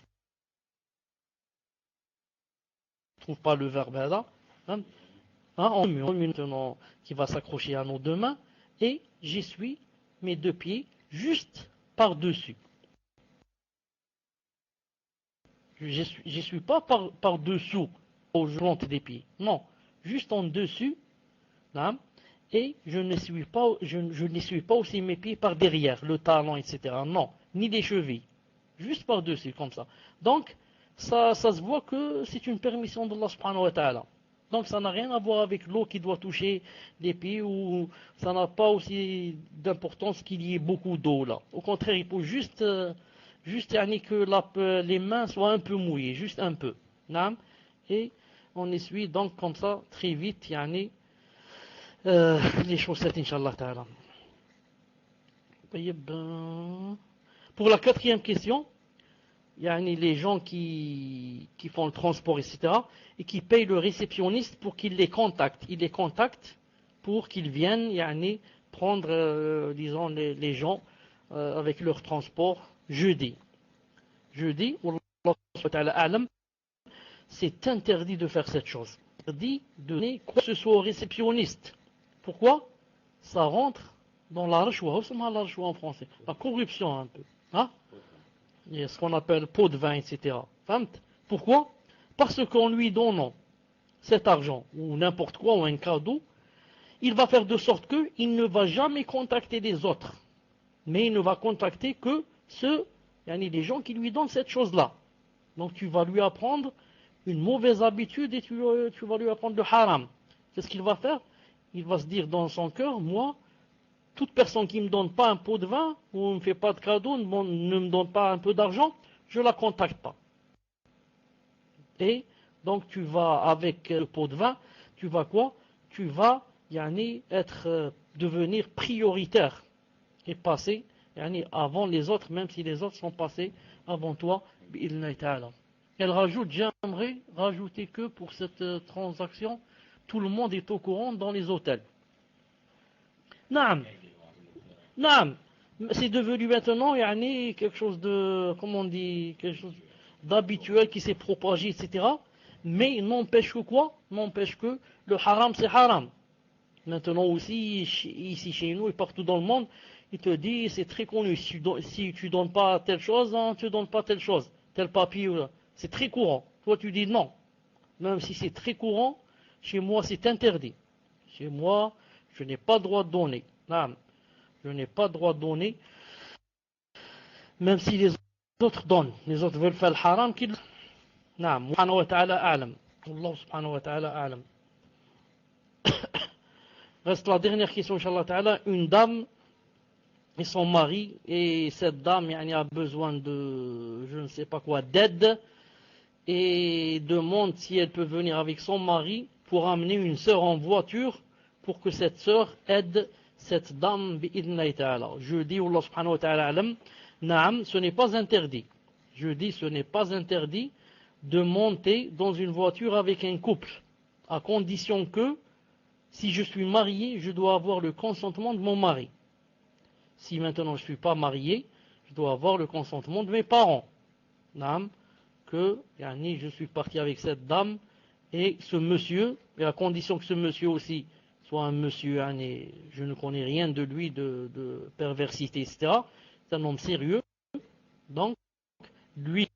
trouve pas le verbe là. On met maintenant qui va s'accrocher à nos deux mains et j'essuie mes deux pieds juste par-dessus. J'essuie pas par-dessous aux jointes des pieds. Non, juste en dessus. Et je n'essuie pas aussi mes pieds par derrière, le talon, etc. Non, ni les chevilles. Juste par-dessus, comme ça. Donc, ça se voit que c'est une permission d'Allah subhanahu wa ta'ala. Donc, ça n'a rien à voir avec l'eau qui doit toucher les pieds, ou ça n'a pas aussi d'importance qu'il y ait beaucoup d'eau là. Au contraire, il faut juste que les mains soient un peu mouillées, juste un peu. Et on essuie donc comme ça, très vite, les chaussettes, Inch'Allah ta'ala. Pour la quatrième question, les gens qui font le transport, etc., et qui payent le réceptionniste pour qu'il les contacte. Il les contacte pour qu'ils viennent prendre, disons, les gens avec leur transport jeudi. Jeudi, c'est interdit de faire cette chose. C'est interdit de donner quoi que ce soit au réceptionniste. Pourquoi? Ça rentre dans la rachwa, en français, la corruption un peu. Il y a ce qu'on appelle pot de vin, etc. Pourquoi? Parce qu'en lui donnant cet argent, ou n'importe quoi, ou un cadeau, il va faire de sorte qu'il ne va jamais contacter les autres. Mais il ne va contacter que les gens qui lui donnent cette chose-là. Donc tu vas lui apprendre une mauvaise habitude et tu vas lui apprendre le haram. Qu'est-ce qu'il va faire? Il va se dire dans son cœur, moi, toute personne qui ne me donne pas un pot de vin, ou ne me fait pas de cadeau, ne me donne pas un peu d'argent, je ne la contacte pas. Et donc tu vas, avec le pot de vin, tu vas quoi? Tu vas devenir prioritaire et passer avant les autres, même si les autres sont passés avant toi. Elle rajoute, j'aimerais rajouter que pour cette transaction, tout le monde est au courant dans les hôtels. Naam, c'est devenu maintenant quelque chose de, comment on dit, quelque chose d'habituel qui s'est propagé, etc. Mais n'empêche que quoi? N'empêche que le haram c'est haram. Maintenant aussi, ici chez nous et partout dans le monde, il te dit, c'est très connu, si tu donnes pas telle chose, tu donnes pas telle chose, tel papier, c'est très courant. Toi tu dis non. Même si c'est très courant, chez moi c'est interdit. Chez moi, je n'ai pas le droit de donner. Je n'ai pas le droit de donner, même si les autres donnent. Les autres veulent faire le haram qu'ils... Naam, subhanahu wa ta'ala a'lam. Allah subhanahu wa ta'ala a'lam. Reste la dernière question, Inch'Allah ta'ala. Une dame et son mari, et cette dame a besoin de, je ne sais pas quoi, d'aide, et demande si elle peut venir avec son mari pour amener une sœur en voiture, pour que cette sœur aide cette dame, bi'idhnillahi ta'ala. Je dis, Allah subhanahu wa ta'ala alam, naam, ce n'est pas interdit. Je dis, ce n'est pas interdit de monter dans une voiture avec un couple, à condition que, si je suis marié, je dois avoir le consentement de mon mari. Si maintenant je ne suis pas marié, je dois avoir le consentement de mes parents. Naam. que je suis parti avec cette dame et ce monsieur, et à condition que ce monsieur aussi soit un monsieur, je ne connais rien de lui, de perversité, etc. C'est un homme sérieux. Donc, lui,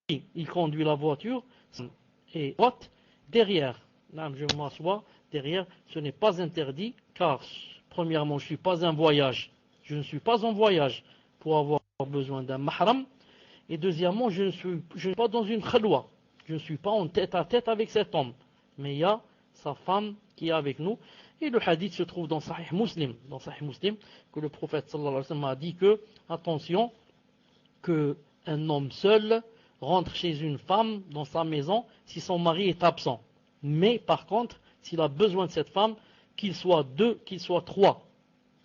il conduit la voiture et droite derrière. Là, je m'assois derrière. Ce n'est pas interdit car, premièrement, je ne suis pas en voyage. Je ne suis pas en voyage pour avoir besoin d'un mahram. Et deuxièmement, je ne suis pas dans une khalwa. Je ne suis pas en tête à tête avec cet homme. Mais il y a sa femme qui est avec nous. Et le hadith se trouve dans Sahih Muslim. Dans Sahih Muslim, que le prophète sallallahu alayhi wa sallam a dit que, attention, qu'un homme seul rentre chez une femme dans sa maison si son mari est absent. Mais par contre, s'il a besoin de cette femme, qu'il soit deux, qu'il soit trois.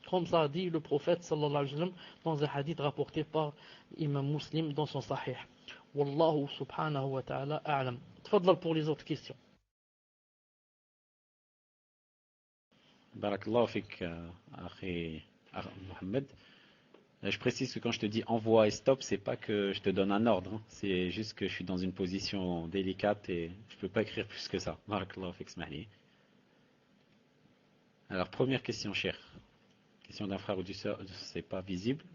Comme ça a dit le prophète sallallahu alayhi wa sallam dans un hadith rapporté par l'imam Muslim dans son sahih. Wallahu subhanahu wa ta'ala a'lam. Tfadlal pour les autres questions. Barakallahu fik, akhi Mohamed. Je précise que quand je te dis envoie et stop, c'est pas que je te donne un ordre, hein. C'est juste que je suis dans une position délicate et je peux pas écrire plus que ça. Barakallahu fik, smahli. Alors, première question, cher. Question d'un frère ou d'une sœur, c'est pas visible.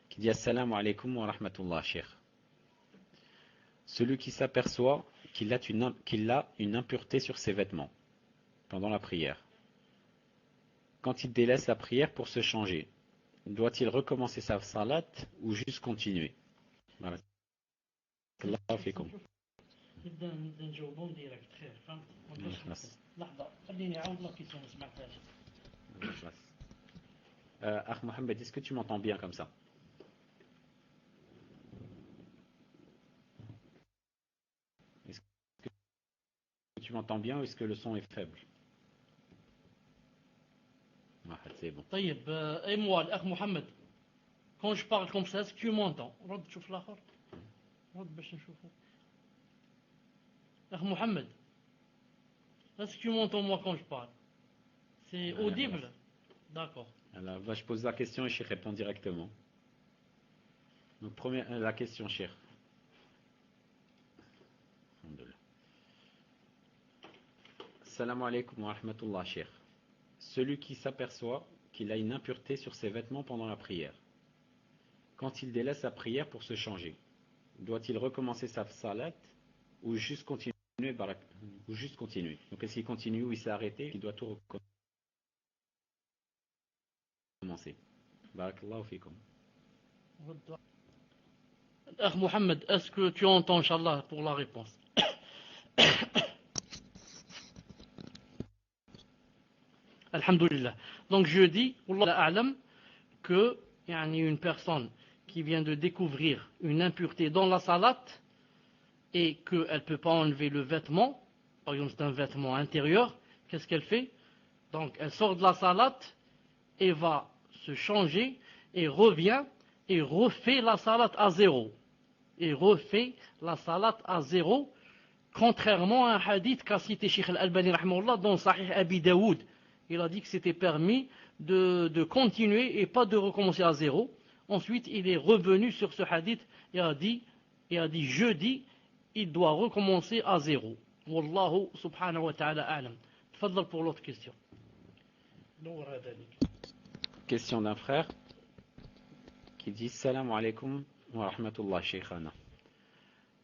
Qui dit assalamu alaikum wa rahmatullah, cher. Celui qui s'aperçoit qu'il a une impureté sur ses vêtements pendant la prière. Quand il délaisse la prière pour se changer, doit-il recommencer sa salat ou juste continuer? Voilà. Allah fikum. Mohamed, est-ce que tu m'entends bien comme ça? Est-ce que tu m'entends bien ou est-ce que le son est faible? C'est bon. طيب اي موال اخ محمد quand je parle comme ça est-ce que tu m'entends رد شوف الاخر رد باش نشوفه اخ محمد est-ce que tu m'entends moi quand je parle c'est audible d'accord alors je pose la question et je réponds directement. Donc la question cher. Salam alaikum wa rahmatullah cher. Celui qui s'aperçoit qu'il a une impureté sur ses vêtements pendant la prière. Quand il délaisse la prière pour se changer, doit-il recommencer sa salat ou juste continuer? Donc est-ce qu'il continue ou il s'est arrêté? Il doit tout recommencer. Barakallahu fikum. Mohamed, est-ce que tu entends, Inch'Allah, pour la réponse? Alhamdulillah. Donc je dis, Wallah a'lam, que une personne qui vient de découvrir une impureté dans la salat et qu'elle ne peut pas enlever le vêtement, par exemple c'est un vêtement intérieur, qu'est-ce qu'elle fait? Donc elle sort de la salat et va se changer et revient et refait la salat à zéro. Et refait la salat à zéro, contrairement à un hadith qu'a cité Cheikh Al-Albani rahimahullah dans Sahih Abi Daoud. Il a dit que c'était permis de continuer et pas de recommencer à zéro. Ensuite, il est revenu sur ce hadith et a dit jeudi, il doit recommencer à zéro. Wallahu subhanahu wa ta'ala a'lam. Tfadlal pour l'autre question. Question d'un frère qui dit Salam alaikum wa rahmatullah shaykhana.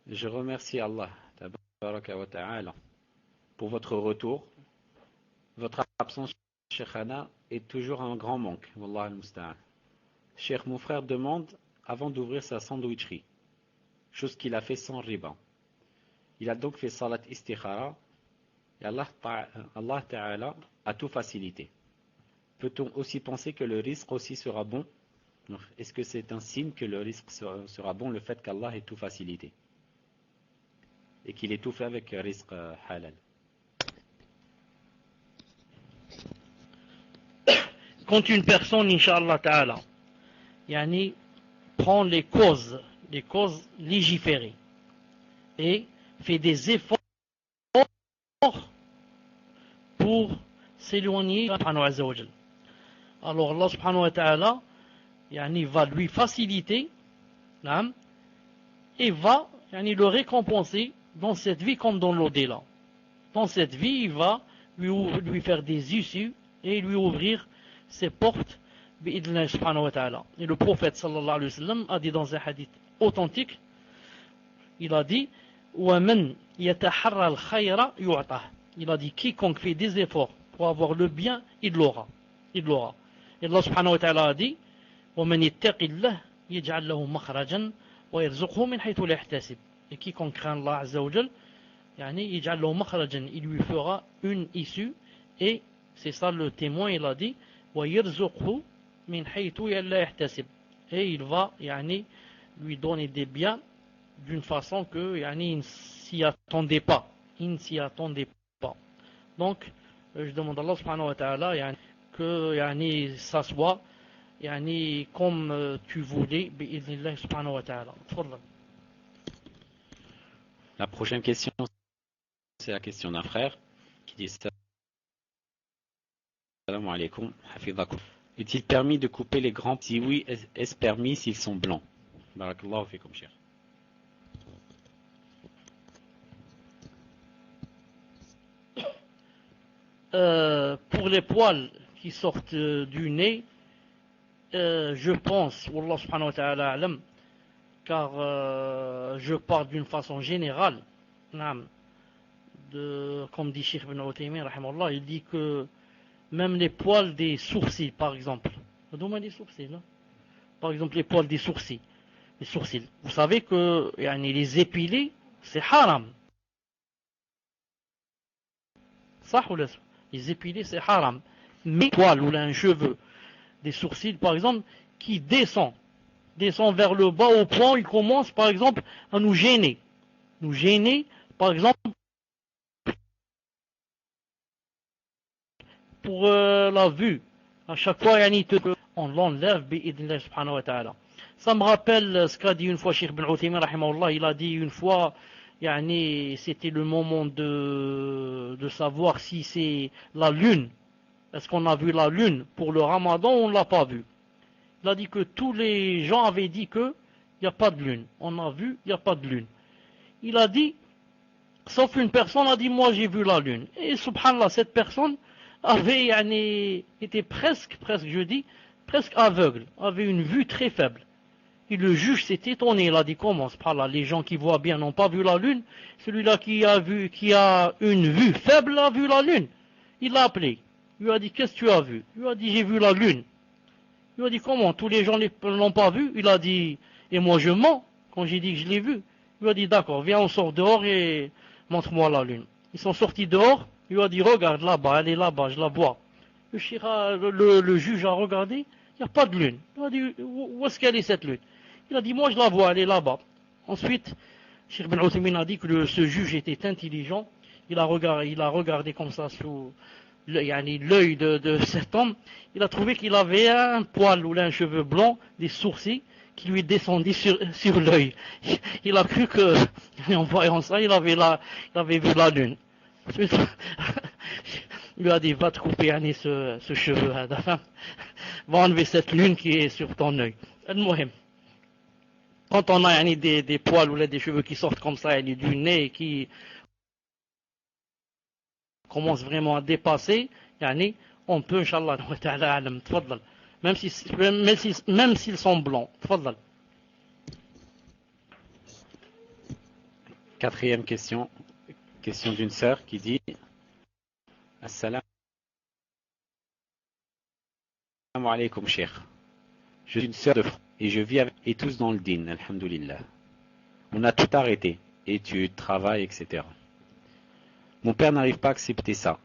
Je remercie Allah tabaraka wa ta'ala pour votre retour. Votre absence, shaykhana, est toujours un grand manque. Wallah al-musta'an. Cheikh, mon frère demande avant d'ouvrir sa sandwicherie, chose qu'il a fait sans riba. Il a donc fait salat istikhara et Allah Ta'ala a tout facilité. Peut-on aussi penser que le risque aussi sera bon? Est-ce que c'est un signe que le risque sera bon, le fait qu'Allah ait tout facilité et qu'il ait tout fait avec risque halal? Quand une personne, Inch'Allah Ta'ala, prend les causes légiférées et fait des efforts pour s'éloigner d'Allah Azza wa Jal. Alors Allah subhanahu wa ta'ala va lui faciliter et va le récompenser dans cette vie comme dans l'au-delà. Dans cette vie, il va lui faire des issues et lui ouvrir ses portes. Et le prophète sallallahu alayhi wa sallam a dit dans un hadith authentique, il a dit وَمَنْ يَتَحَرَّ الْخَيْرَ يُعْطَهُ. Il a dit quiconque fait des efforts pour avoir le bien, il l'aura. Il l'aura. Et Allah subhanahu wa ta'ala a dit وَمَنْ يَتَّقِ اللَّهِ يَجْعَلْ لَهُ مَخْرَجًا وَيَرْزُقْهُ مِنْ حَيْثُ لَا يَحْتَسِبُ. Et quiconque craint Allah azza wa jal, يَجْعَلْ لَهُ مَخْرَجًا, il lui fera une issue. Et c'est ça le témoin, il a dit وَيَرْزُقْهُ مِنْ حَيْثُ لَا يَحْتَسِبُ. Et il va lui donner des biens d'une façon que il ne s'y attendait pas. Il ne s'y attendait pas. Donc, je demande à Allah subhanahu wa ta'ala que ça soit comme tu voulais, bi'idhnillah subhanahu wa ta'ala. La prochaine question, c'est la question d'un frère qui dit Salam alaikum, hafidhakum. Est-il permis de couper les grands? Si oui, est-ce permis s'ils sont blancs? Barakallahu fikum, cher. Pour les poils qui sortent du nez, je pense, Wallah subhanahu wa ta'ala alam, car je parle d'une façon générale, comme dit Cheikh Ibn Uthaymin, rahimahullah, il dit que même les poils des sourcils, par exemple, des sourcils, là. Par exemple les poils des sourcils, vous savez que les épiler, c'est haram. Ça ou là? Les épiler, c'est haram. Mais poils ou un cheveu, des sourcils par exemple, qui descend vers le bas au point où il commence par exemple à nous gêner. Nous gêner, par exemple, pour la vue. À chaque fois, on l'enlève, bi'idhnillah subhanahu wa ta'ala. Ça me rappelle ce qu'a dit une fois Cheikh Ibn Uthaymin, rahimahullah. Il a dit une fois, c'était le moment de savoir si c'est la lune. Est-ce qu'on a vu la lune pour le ramadan ou on ne l'a pas vu? Il a dit que tous les gens avaient dit qu'il n'y a pas de lune. On a vu, il n'y a pas de lune. Il a dit, sauf une personne a dit, moi j'ai vu la lune. Et subhanallah, cette personne était presque aveugle, avait une vue très faible. Et le juge s'est étonné, il a dit comment, subhanallah, les gens qui voient bien n'ont pas vu la lune, celui-là qui a une vue faible a vu la lune. Il l'a appelé, il lui a dit qu'est-ce que tu as vu? Il lui a dit j'ai vu la lune. Il lui a dit comment, tous les gens ne l'ont pas vu? Il a dit et moi je mens quand j'ai dit que je l'ai vu. Il lui a dit d'accord, viens on sort dehors et montre-moi la lune. Ils sont sortis dehors. Il lui a dit regarde là-bas, elle est là-bas, je la vois. Le juge a regardé, il n'y a pas de lune. Il a dit où est-ce qu'elle est cette lune? Il a dit moi je la vois, elle est là-bas. Ensuite, Cheikh Ibn Uthaymin a dit que ce juge était intelligent. Il a regardé comme ça sous l'œil de cet homme. Il a trouvé qu'il avait un poil ou un cheveu blanc, des sourcils qui lui descendaient sur l'œil. Il a cru que, en voyant ça, il avait vu la lune. Ensuite, il lui a dit va te couper ce cheveu, va enlever cette lune qui est sur ton œil. Quand on a des poils ou des cheveux qui sortent comme ça, du nez qui commence vraiment à dépasser, on peut, Inch'Allah, même s'ils sont blancs. Quatrième question d'une sœur qui dit Assalamu alaikum, cheikh. Je suis une sœur de France et je vis et tous dans le din, alhamdoulilah. On a tout arrêté, études, travail, etc. Mon père n'arrive pas à accepter ça.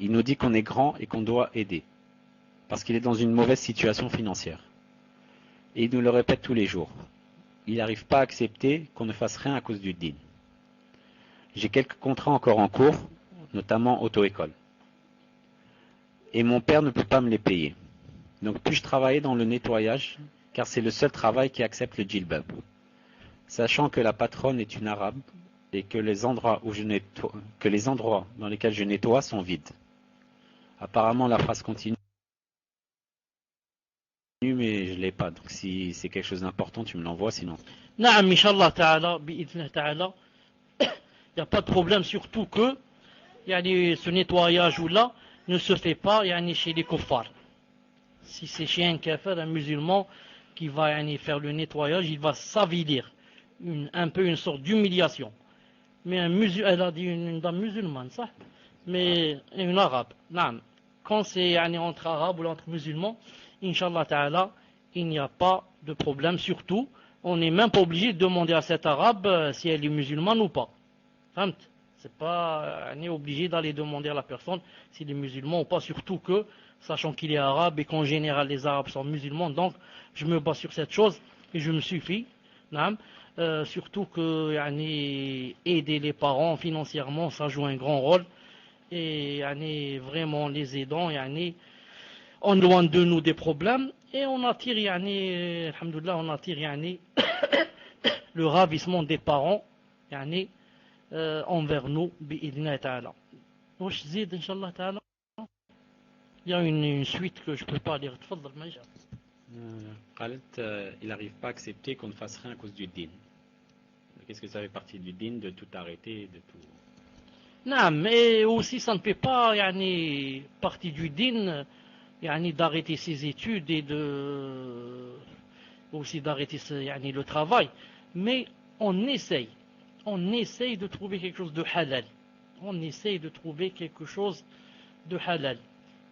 Il nous dit qu'on est grand et qu'on doit aider, parce qu'il est dans une mauvaise situation financière. Et il nous le répète tous les jours. Il n'arrive pas à accepter qu'on ne fasse rien à cause du din. J'ai quelques contrats encore en cours, notamment auto-école. Et mon père ne peut pas me les payer. Donc puis-je travailler dans le nettoyage, car c'est le seul travail qui accepte le djilbab. Sachant que la patronne est une arabe et que les endroits dans lesquels je nettoie sont vides. Apparemment la phrase continue mais je l'ai pas. Donc si c'est quelque chose d'important, tu me l'envoies sinon. Naam, Inch'Allah ta'ala, bi'idhnillah ta'ala. Il n'y a pas de problème, surtout que ce nettoyage ou là ne se fait pas chez les kuffars. Si c'est chez un kafir, un musulman qui va faire le nettoyage, il va s'avilir. Un peu une sorte d'humiliation. Mais elle a dit une dame musulmane, ça. Mais une arabe. Non. Quand c'est entre arabes ou entre musulmans, Inch'Allah ta'ala, il n'y a pas de problème. Surtout, on n'est même pas obligé de demander à cette arabe si elle est musulmane ou pas. C'est pas, on est obligé d'aller demander à la personne s'il est musulman ou pas, surtout que, sachant qu'il est arabe et qu'en général les arabes sont musulmans, donc je me base sur cette chose et je me suffis. Surtout que aider les parents financièrement, ça joue un grand rôle. Et vraiment les aidant, on loin de nous des problèmes et on attire, alhamdoulilah, on attire le ravissement des parents envers nous, bi'idhnillah ta'ala. Wesh zid, Inch'Allah ta'ala. Il y a une suite que je ne peux pas lire. Tfadl, Majid. Khaled, il n'arrive pas à accepter qu'on ne fasse rien à cause du din. Qu'est-ce que ça fait partie du din de tout arrêter, de tout... Non, mais aussi ça ne fait pas partie du din d'arrêter ses études et aussi d'arrêter le travail. Mais on essaye de trouver quelque chose de halal. On essaye de trouver quelque chose de halal.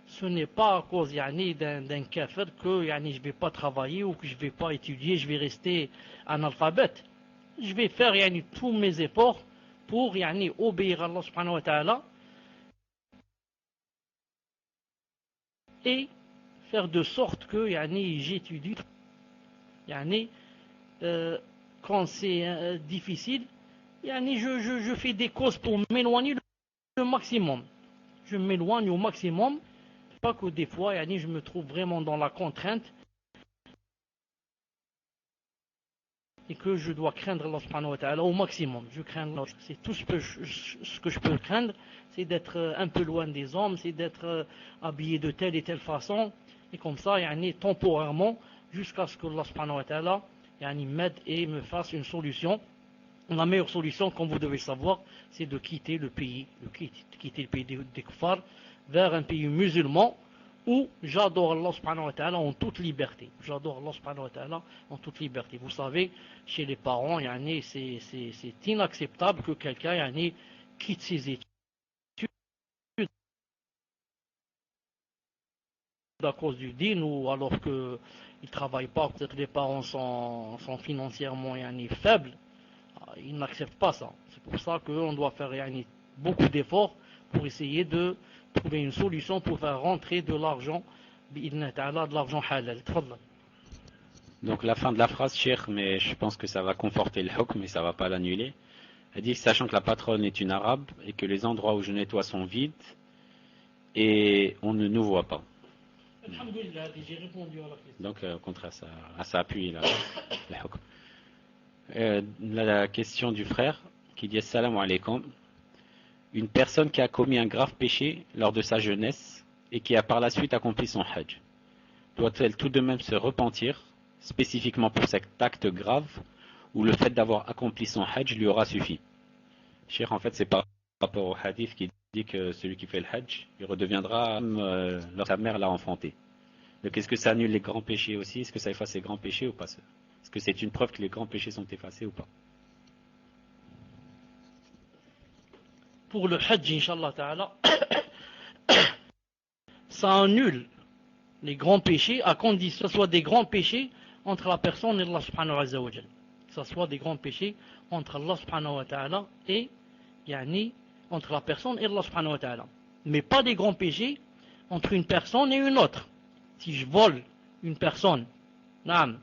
Ce n'est pas à cause d'un kafir que je ne vais pas travailler ou que je ne vais pas étudier, je vais rester analphabète. Je vais faire tous mes efforts pour obéir à Allah subhanahu wa ta'ala et faire de sorte que j'étudie. Quand c'est difficile, je fais des causes pour m'éloigner le maximum. Je m'éloigne au maximum. Pas que des fois, je me trouve vraiment dans la contrainte et que je dois craindre Allah subhanahu wa ta'ala au maximum. Je crains Allah. C'est tout ce que je peux craindre, c'est d'être un peu loin des hommes, c'est d'être habillé de telle et telle façon, et comme ça, temporairement, jusqu'à ce que Allah subhanahu wa ta'ala m'aide et me fasse une solution. La meilleure solution, comme vous devez savoir, c'est de quitter le pays, quitter le pays des kuffars vers un pays musulman où j'adore Allah subhanahu wa ta'ala en toute liberté. J'adore Allah subhanahu wa ta'ala en toute liberté. Vous savez, chez les parents, c'est inacceptable que quelqu'un quitte ses études à cause du din ou alors qu'il ne travaille pas, peut-être les parents sont financièrement faibles. Ils n'acceptent pas ça. C'est pour ça qu'on doit faire beaucoup d'efforts pour essayer de trouver une solution pour faire rentrer de l'argent, de l'argent halal. Donc la fin de la phrase, Cheikh, mais je pense que ça va conforter le hukm, mais ça ne va pas l'annuler. Elle dit, sachant que la patronne est une arabe et que les endroits où je nettoie sont vides et on ne nous voit pas. Alhamdulillah, j'ai répondu à la question. Donc au contraire, ça appuie le hukm. La question du frère qui dit Assalamu alaikum. Une personne qui a commis un grave péché lors de sa jeunesse et qui a par la suite accompli son hajj, doit-elle tout de même se repentir spécifiquement pour cet acte grave ou le fait d'avoir accompli son hajj lui aura suffi? Cheikh, en fait, c'est par rapport au hadith qui dit que celui qui fait le hajj, il redeviendra lorsque sa mère l'a enfanté. Donc est-ce que ça annule les grands péchés aussi? Est-ce que ça efface les grands péchés ou pas? Est-ce que c'est une preuve que les grands péchés sont effacés ou pas? Pour le hajj, Inch'Allah ta'ala, ça annule les grands péchés à condition que ce soit des grands péchés entre la personne et Allah subhanahu wa ta'ala. Que ce soit des grands péchés entre Allah subhanahu wa ta'ala et entre la personne et Allah subhanahu wa ta'ala. Mais pas des grands péchés entre une personne et une autre. Si je vole une personne, même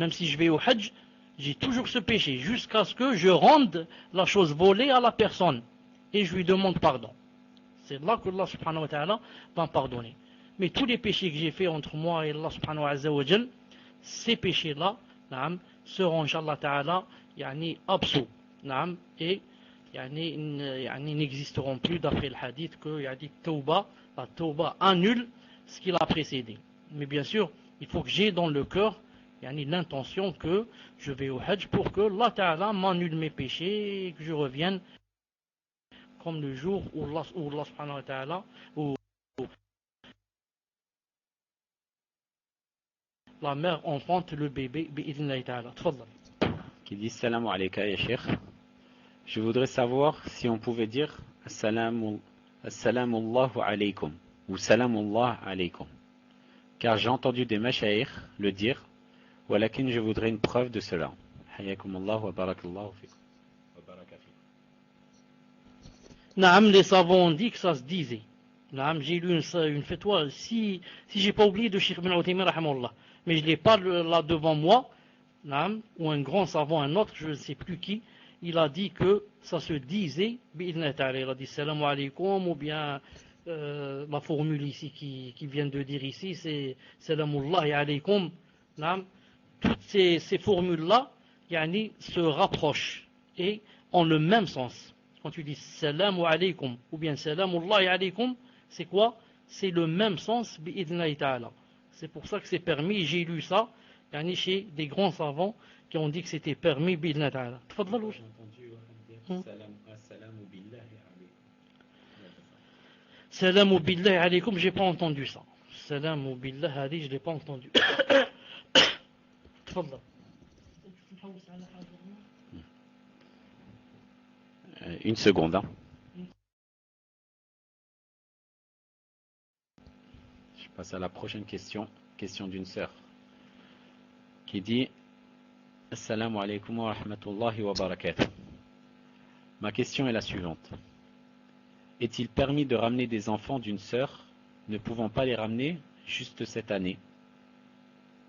si je vais au hajj, j'ai toujours ce péché, jusqu'à ce que je rende la chose volée à la personne. Et je lui demande pardon. C'est là que Allah subhanahu wa ta'ala va me pardonner. Mais tous les péchés que j'ai faits entre moi et Allah subhanahu wa ta'ala, ces péchés-là, seront, Inch'Allah ta'ala, absous. Et n'existeront plus d'après le hadith que la tawba annule ce qui l'a précédé. Mais bien sûr, il faut que j'ai dans le cœur l'intention que je vais au Hajj pour que Allah Ta'ala m'annule mes péchés et que je revienne comme le jour où Allah subhanahu wa ta'ala, où la mère enfante le bébé, bi'idhnillahi ta'ala. Tfadal. Qui dit salam alayka ya Cheikh. Je voudrais savoir si on pouvait dire assalamu allahu alaykum ou salamullah alaykum. Car j'ai entendu des mashayikh le dire, walakin je voudrais une preuve de cela. Hayakum Allah wa barakallahu fikum. Wa baraka fikum. Naam, les savants ont dit que ça se disait. Naam, j'ai lu une fatwa, si j'ai pas oublié de Cheikh Ibn Uthaymin rahimahullah, mais je l'ai pas là devant moi, naam, ou un grand savant, un autre, je ne sais plus qui, il a dit que ça se disait, il a dit salam alaykum, ou bien la formule ici qui vient de dire ici, c'est salamullahi alaykum. Toutes ces formules-là se rapprochent et ont le même sens. Quand tu dis salam alaykum ou bien salamullahi alaykum, c'est quoi? C'est le même sens, bi'idhnillahi ta'ala. C'est pour ça que c'est permis, j'ai lu ça, chez des grands savants qui ont dit que c'était permis, bi'idhnillahi ta'ala. Tfadlal. Salam billahi alaykum, j'ai pas entendu ça. Salam billahi alaykum, je l'ai pas entendu. Tfadlal. Une seconde. Je passe à la prochaine question. Question d'une sœur qui dit assalamu alaykum wa rahmatullahi wa barakatuh. Ma question est la suivante. Est-il permis de ramener des enfants d'une sœur ne pouvant pas les ramener juste cette année?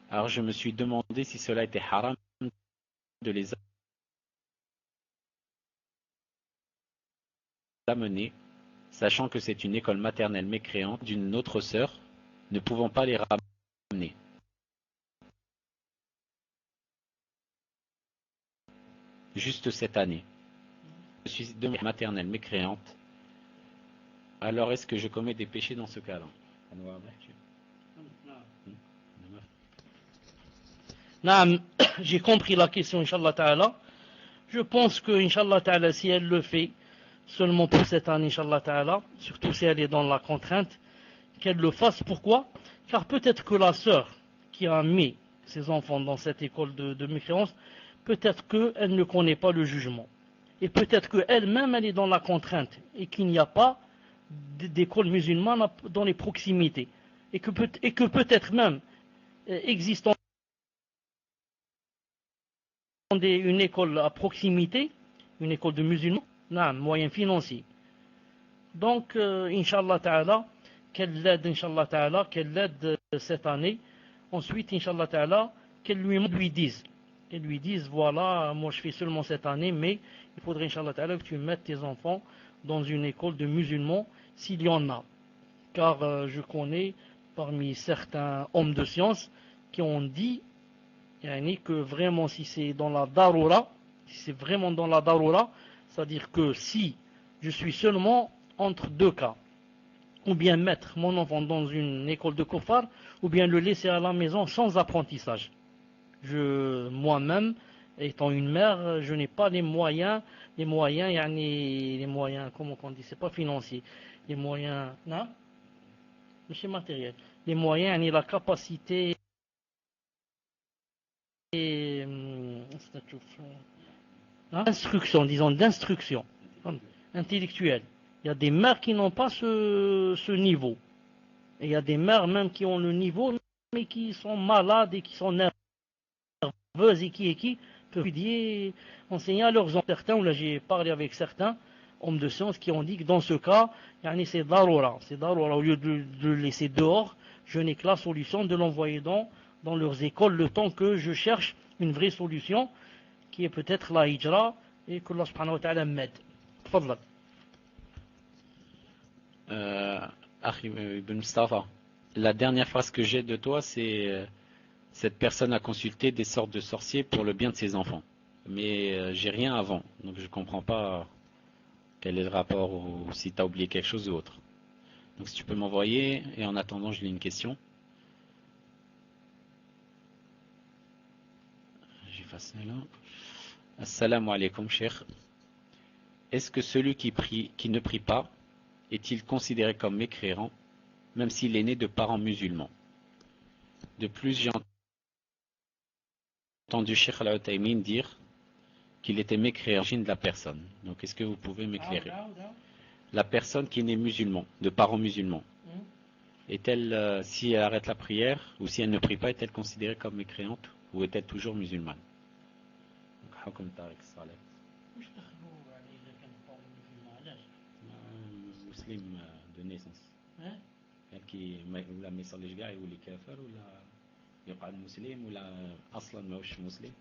Alors je me suis demandé si cela était haram de les amener, sachant que c'est une école maternelle mécréante d'une autre sœur, ne pouvant pas les ramener. Juste cette année. Je suis de maternelle mécréante. Alors est-ce que je commets des péchés dans ce cas-là? Naam, j'ai compris la question, Inch'Allah Ta'ala. Je pense que, Inch'Allah Ta'ala, si elle le fait, seulement pour cette année, Inch'Allah Ta'ala, surtout si elle est dans la contrainte, qu'elle le fasse. Pourquoi? Car peut-être que la sœur qui a mis ses enfants dans cette école de mécréance, peut-être qu'elle ne connaît pas le jugement. Et peut-être qu'elle-même, elle est dans la contrainte et qu'il n'y a pas d'école musulmane dans les proximités. Et que peut-être même existant une école à proximité, une école de musulmans, moyen financier. Donc, Inch'Allah Ta'ala, qu'elle l'aide cette année. Ensuite, Inch'Allah Ta'ala, qu'elle lui dise. Qu'elle lui dise, voilà, moi je fais seulement cette année, mais il faudrait, Inch'Allah Ta'ala, que tu mettes tes enfants dans une école de musulmans, s'il y en a. Car je connais parmi certains hommes de science qui ont dit que vraiment si c'est dans la darura, si c'est vraiment dans la darura, c'est-à-dire que si je suis seulement entre deux cas, ou bien mettre mon enfant dans une école de kofar, ou bien le laisser à la maison sans apprentissage. Moi-même, étant une mère, je n'ai pas les moyens, comment on dit, c'est pas financier, les moyens, non, mais c'est matériel, les moyens, la capacité d'instruction, disons, d'instruction intellectuelle. Il y a des mères qui n'ont pas ce niveau. Et il y a des mères même qui ont le niveau, mais qui sont malades et qui sont nerveuses et qui peuvent étudier, enseigner à leurs enfants. Certains, là j'ai parlé avec certains hommes de science qui ont dit que dans ce cas, c'est darura. C'est darura. Au lieu de le laisser dehors, je n'ai que la solution de l'envoyer dans leurs écoles le temps que je cherche une vraie solution qui est peut-être la hijra et que Allah subhanahu wa ta'ala m'aide. Tfadlal. Ibn Mustafa, la dernière phrase que j'ai de toi, c'est cette personne a consulté des sortes de sorciers pour le bien de ses enfants. Mais j'ai rien avant, donc je comprends pas quel est le rapport ou si tu as oublié quelque chose ou autre. Donc si tu peux m'envoyer, et en attendant je lis une question. Assalamu alaikum, cher. Est-ce que celui qui ne prie pas est-il considéré comme mécréant, même s'il est né de parents musulmans? De plus, j'ai entendu Cheikh Al-Uthaymin dire qu'il était mécréant de la personne. Donc, est-ce que vous pouvez m'éclairer? La personne qui est née musulman, de parents musulmans, est-elle, si elle arrête la prière, ou si elle ne prie pas, est-elle considérée comme mécréante, ou est-elle toujours musulmane? Muslim de naissance. Qui ولا ما يصليش كاع يولي كافر ولا يقعد مسلم ولا اصلا ماهوش مسلم.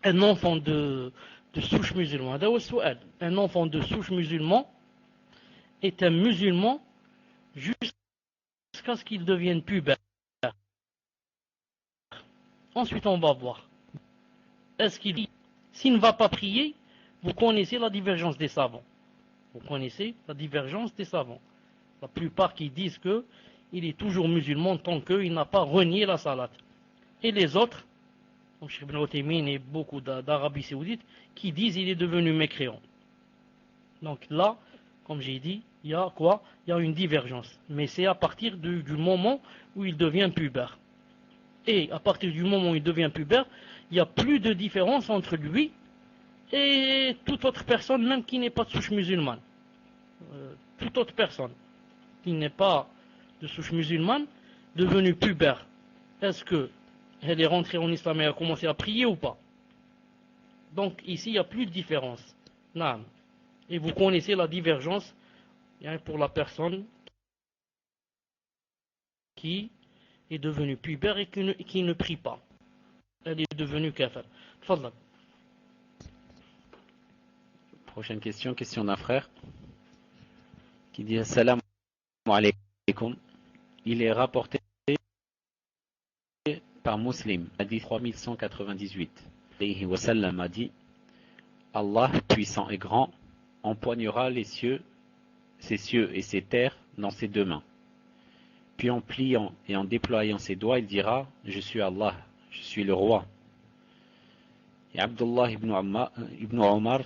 Un enfant de souche musulman, un enfant de souche musulman est un musulman jusqu'à ce qu'il devienne pubère. Ensuite, on va voir. Est-ce qu'il, s'il ne va pas prier, vous connaissez la divergence des savants. Vous connaissez la divergence des savants. La plupart qui disent que il est toujours musulman tant qu'il n'a pas renié la salat. Et les autres, comme Cheikh Ibn Uthaymin et beaucoup d'Arabie Saoudite, qui disent qu'il est devenu mécréant. Donc là, comme j'ai dit, il y a quoi? Il y a une divergence. Mais c'est à partir du moment où il devient pubère. Et à partir du moment où il devient pubère, il n'y a plus de différence entre lui et toute autre personne, même qui n'est pas de souche musulmane. Toute autre personne qui n'est pas de souche musulmane, devenue pubère, est-ce qu'elle est rentrée en islam et a commencé à prier ou pas? Donc ici, il n'y a plus de différence. Non. Et vous connaissez la divergence pour la personne qui est devenue pubère et qui ne prie pas. Elle est devenue kafir. Tfadlal. Prochaine question, question d'un frère qui dit Assalamu alaikum. Il est rapporté par Muslim, hadith 3198. Alayhi wa sallam a dit Allah, puissant et grand, empoignera ses cieux et ses terres dans ses deux mains. Puis en pliant et en déployant ses doigts, il dira Je suis Allah, je suis le roi. Et Abdullah ibn Omar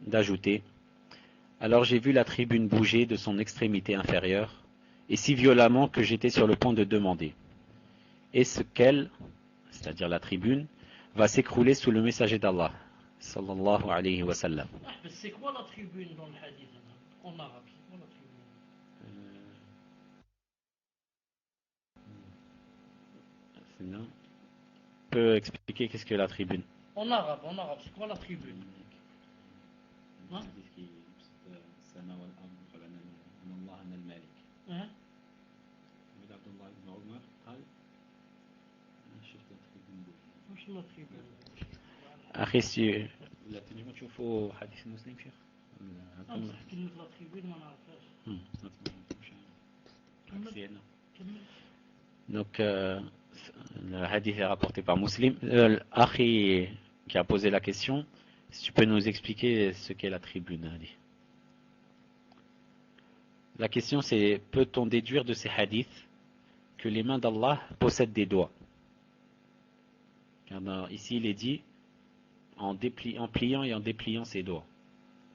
d'ajouter Alors j'ai vu la tribune bouger de son extrémité inférieure, et si violemment que j'étais sur le point de demander est-ce qu'elle, c'est-à-dire la tribune, va s'écrouler sous le messager d'Allah sallallahu alayhi wa sallam. C'est quoi la tribune dans le hadith en arabe? C'est quoi la tribune? On peut expliquer qu'est-ce que la tribune? En arabe, c'est quoi la tribune? Hein? أخي سي لا تنجموا تشوفوا حديث مسلم شيخ كلمة لا تريبين ما نعرفهاش. Donc le hadith est rapporté par Muslim. Akhi qui a posé la question, si tu peux nous expliquer ce qu'est la tribune, Ali. La question c'est, peut-on déduire de ces hadiths que les mains d'Allah possèdent des doigts? Car ici il est dit en pliant et en dépliant ses doigts.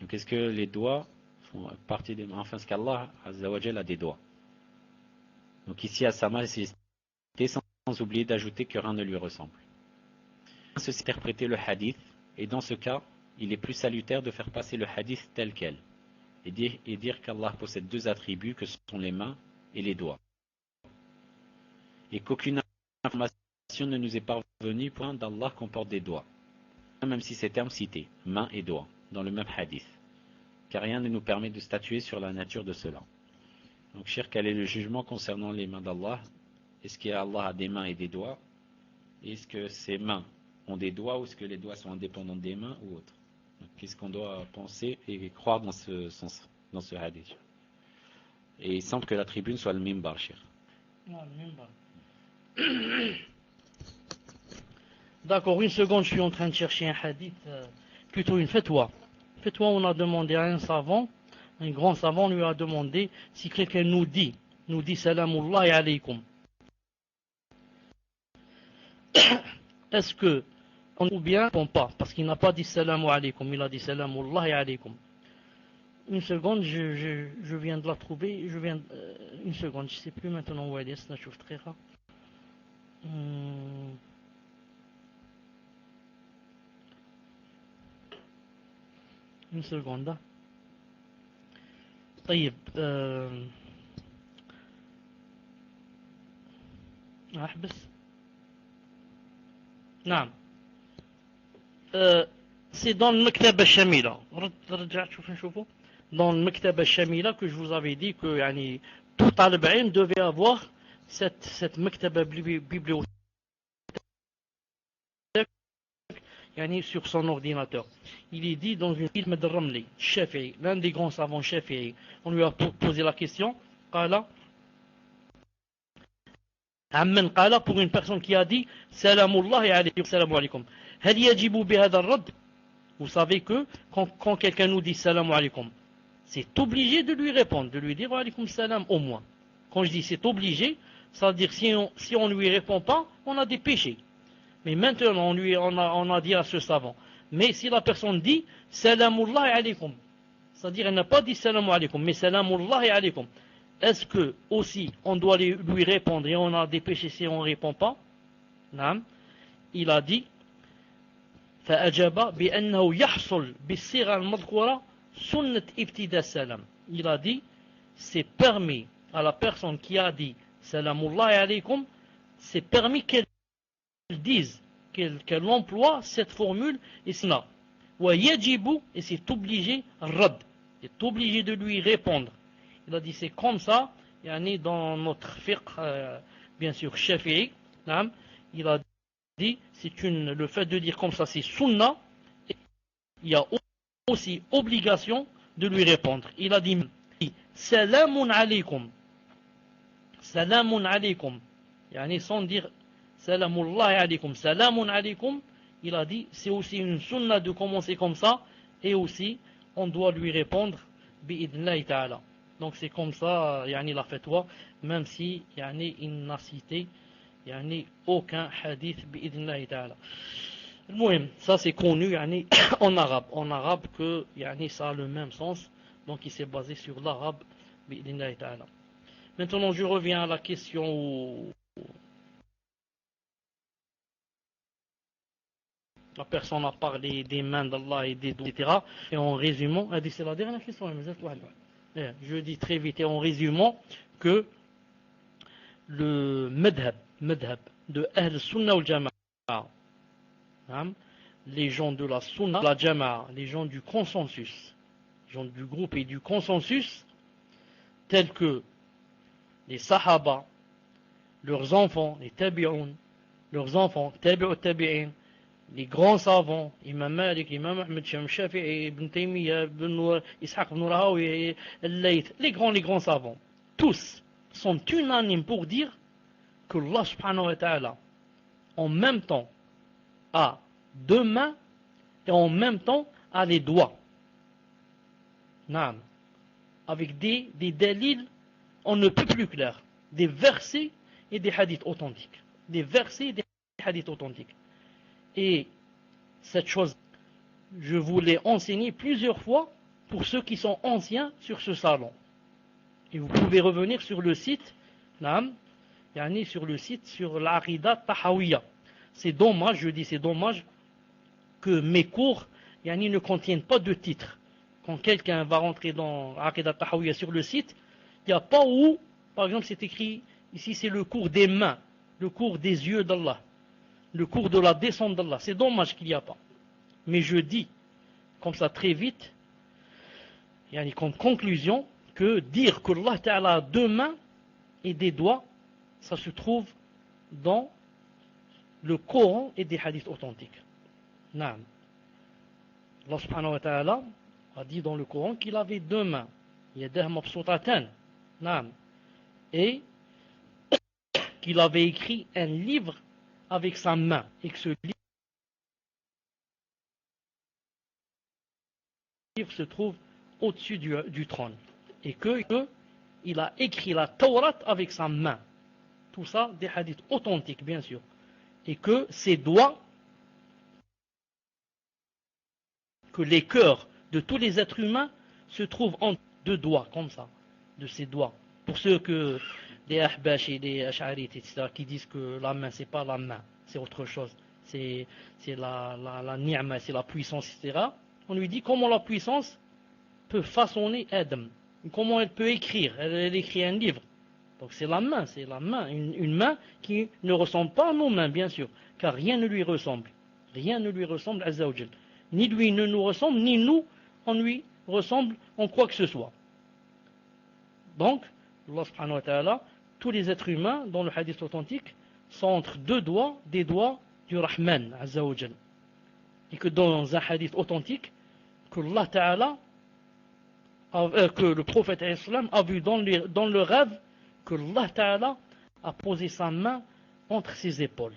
Donc est-ce que les doigts font partie des mains? Enfin, est-ce qu'Allah Azza wa Jalla a des doigts? Donc ici à sa majesté, sans oublier d'ajouter que rien ne lui ressemble. C'est interpréter le hadith, et dans ce cas, il est plus salutaire de faire passer le hadith tel quel, et dire qu'Allah possède deux attributs que sont les mains et les doigts. Et qu'aucune information ne nous est parvenue point d'Allah comporte des doigts, même si ces termes cités, mains et doigts, dans le même hadith, car rien ne nous permet de statuer sur la nature de cela. Donc, cher, quel est le jugement concernant les mains d'Allah? Est-ce qu'Allah a des mains et des doigts? Est-ce que ces mains ont des doigts ou est-ce que les doigts sont indépendants des mains ou autre? Qu'est-ce qu'on doit penser et croire dans ce sens, dans ce hadith? Et il semble que la tribune soit le mimbar, cher. Non, le mimbar. D'accord, une seconde, je suis en train de chercher un hadith, plutôt une fatwa. Fatwa, on a demandé à un savant, un grand savant lui a demandé si quelqu'un nous dit salamullahi alaykum. est-ce que ou bien répond pas, parce qu'il n'a pas dit salamu alaykum, il a dit salamu Allahi alaykum. Une seconde, je viens de la trouver, une seconde, je sais plus maintenant où elle est, je trouve très rare. Une seconde. طيب احبس. نعم. c'est dans le Maktaba Shamila. رجعت شوف نشوفه. Dans le Maktaba Shamila que je vous avais dit que يعني tout talib ilm devait avoir cette Maktaba bibliothèque يعني sur son ordinateur. Il est dit dans une film de Ramli, Shafi'i, l'un des grands savants Shafi'i. On lui a posé la question, قال عمن قال pour une personne qui a dit سلام الله عليكم السلام عليكم هل يجب بهذا الرد. Vous savez que quand quelqu'un nous dit salam alaykum, c'est obligé de lui répondre, de lui dire wa alaykum salam au moins. Quand je dis c'est obligé, ça veut dire si on ne lui répond pas, on a des péchés. Mais maintenant on a dit à ce savant, mais si la personne dit salamullahi alaykum, c'est-à-dire elle n'a pas dit salamu alaykum, mais salamullahi alaykum, est-ce que aussi on doit lui répondre et on a des péchés si on ne répond pas? Non. Il a dit فأجاب بأنه يحصل بالصيغة المذكورة سنة ابتداء السلام. Il a dit c'est permis à la personne qui a dit salamullahi alaykum, c'est permis qu'elle dise, qu'elle emploie cette formule isna. ويجب, et c'est obligé, rad, c'est obligé de lui répondre. Il a dit c'est comme ça, yani dans notre fiqh, bien sûr, Shafi'i, il a dit le fait de dire comme ça c'est sunna, il y a aussi obligation de lui répondre. Il a dit salamun alaykum, salamun alaykum, yani sans dire salamullahi alaykum, salamun alaykum. Il a dit c'est aussi une sunna de commencer comme ça, et aussi on doit lui répondre bi'idnillahi ta'ala. Donc c'est comme ça yani la fatwa, même si yani il n'a cité yani aucun hadith bi'idnillahi ta'ala. Ça c'est connu yani, en arabe que yani, ça a le même sens, donc il s'est basé sur l'arabe bi'idnillahi ta'ala. Maintenant je reviens à la question où la personne a parlé des mains d'Allah et des doigts, etc. Et en résumant, elle dit c'est la dernière question, je dis très vite, et en résumant que le madhab de Ahl Sunnah ou Jama'a, les gens de la Sunnah, la Jama'a, les gens du consensus, les gens du groupe et du consensus, tels que les Sahaba, leurs enfants, les Tabi'un, leurs enfants, Tabi'ut Tabi'in, les grands savants, Imam Malik, Imam Ahmed, Shafi'i, Ibn Taymiyyah, Ibn Ishaq, Ibn Rahawi, Al-Layth, les grands savants, tous sont unanimes pour dire que Allah subhanahu wa ta'ala en même temps a deux mains et en même temps a les doigts. Naam. Avec des dalils on ne peut plus clair, des versets et des hadiths authentiques. Des versets et des hadiths authentiques. Et cette chose, je vous l'ai enseigné plusieurs fois pour ceux qui sont anciens sur ce salon. Et vous pouvez revenir sur le site, sur l'Aqida Tahawiyya. C'est dommage, je dis c'est dommage, que mes cours ne contiennent pas de titre. Quand quelqu'un va rentrer dans l'Aqida Tahawiyya sur le site, il n'y a pas où, par exemple c'est écrit, ici c'est le cours des mains, le cours des yeux d'Allah, le cours de la descente d'Allah. C'est dommage qu'il n'y a pas. Mais je dis, comme ça très vite, comme conclusion, que dire que Allah Ta'ala a deux mains et des doigts, ça se trouve dans le Coran et des hadiths authentiques. Naam. Allah subhanahu wa ta'ala a dit dans le Coran qu'il avait deux mains. Yadah mabsoutatan. Naam. Et qu'il avait écrit un livre avec sa main. Et que ce livre se trouve au-dessus du trône. Et qu'il a écrit la Taurat avec sa main. Tout ça, des hadiths authentiques, bien sûr. et que ces doigts, que les cœurs de tous les êtres humains se trouvent entre deux doigts, comme ça, de ces doigts. Pour ceux que des ahbash et des ash'arites, etc., qui disent que la main, c'est pas la main, c'est autre chose, c'est la ni'ma, c'est la puissance, etc., on lui dit comment la puissance peut façonner Adam, comment elle peut écrire, elle écrit un livre. Donc c'est la main, une main qui ne ressemble pas à nos mains, bien sûr, car rien ne lui ressemble. Rien ne lui ressemble, Azza wa Jal. Ni lui ne nous ressemble, ni nous, on lui ressemble en quoi que ce soit. Donc, Allah subhanahu wa ta'ala, tous les êtres humains, dans le hadith authentique, sont entre deux doigts, des doigts du Rahman, Azza wa Jal. Et que dans un hadith authentique, que Allah ta'ala, que le prophète a vu dans le rêve, que Allah Ta'ala a posé sa main entre ses épaules.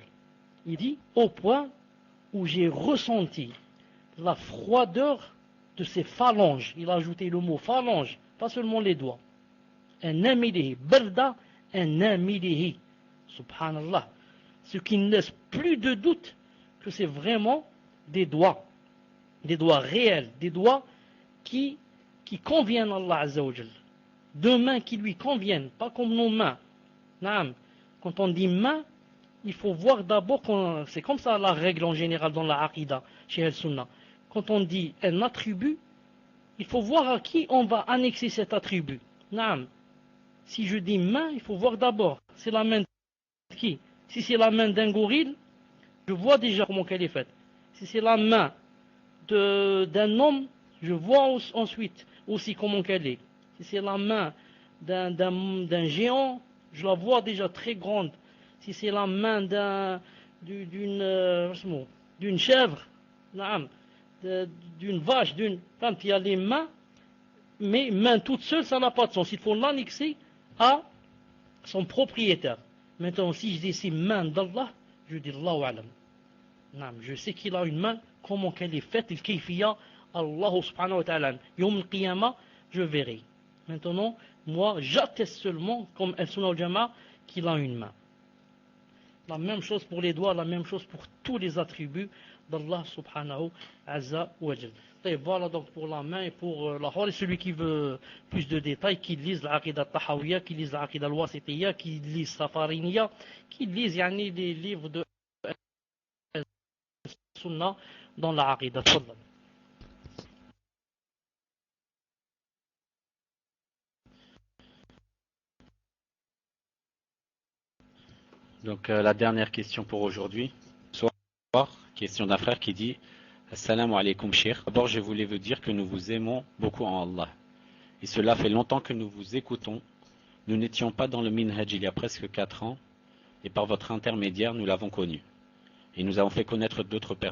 Il dit, au point où j'ai ressenti la froideur de ses phalanges. Il a ajouté le mot phalange, pas seulement les doigts. Un amilihi, barda, un amilihi. Subhanallah. Ce qui ne laisse plus de doute que c'est vraiment des doigts réels, des doigts qui conviennent à Allah Azza wa Jal. Deux mains qui lui conviennent, pas comme nos mains. Quand on dit main, il faut voir d'abord, c'est comme ça la règle en général dans la Aqidah, chez El-Sunnah. Quand on dit un attribut, il faut voir à qui on va annexer cet attribut. Si je dis main, il faut voir d'abord, c'est la main de qui? Si c'est la main d'un gorille, je vois déjà comment elle est faite. Si c'est la main d'un homme, je vois ensuite aussi comment elle est. Si c'est la main d'un géant, je la vois déjà très grande. Si c'est la main d'une chèvre, d'une vache, quand il y a les mains, mais main toute seule, ça n'a pas de sens. Il faut l'annexer à son propriétaire. Maintenant, si je dis c'est main d'Allah, je dis Allahu Alam. Je sais qu'il a une main, comment qu'elle est faite, il kayfiya Allah subhanahu wa ta'ala. Yom al-Qiyamah, je verrai. Maintenant, moi, j'atteste seulement, comme El-Sunnah al-Jama'a, qu'il a une main. La même chose pour les doigts, la même chose pour tous les attributs d'Allah subhanahu azza wa jal. Et voilà donc pour la main et pour la hor. Et celui qui veut plus de détails, qui lise l'Aqidah Tahawiyya, qui lise l'Aqidah al-Wasitiyya, qui lise Safariniyya, qui lise les livres de Sunnah dans l'Aqidah. Donc la dernière question pour aujourd'hui. Bonsoir. Question d'un frère qui dit Assalamu alaikum Cheikh. D'abord je voulais vous dire que nous vous aimons beaucoup en Allah. Et cela fait longtemps que nous vous écoutons. Nous n'étions pas dans le Minhaj il y a presque 4 ans. Et par votre intermédiaire nous l'avons connu. Et nous avons fait connaître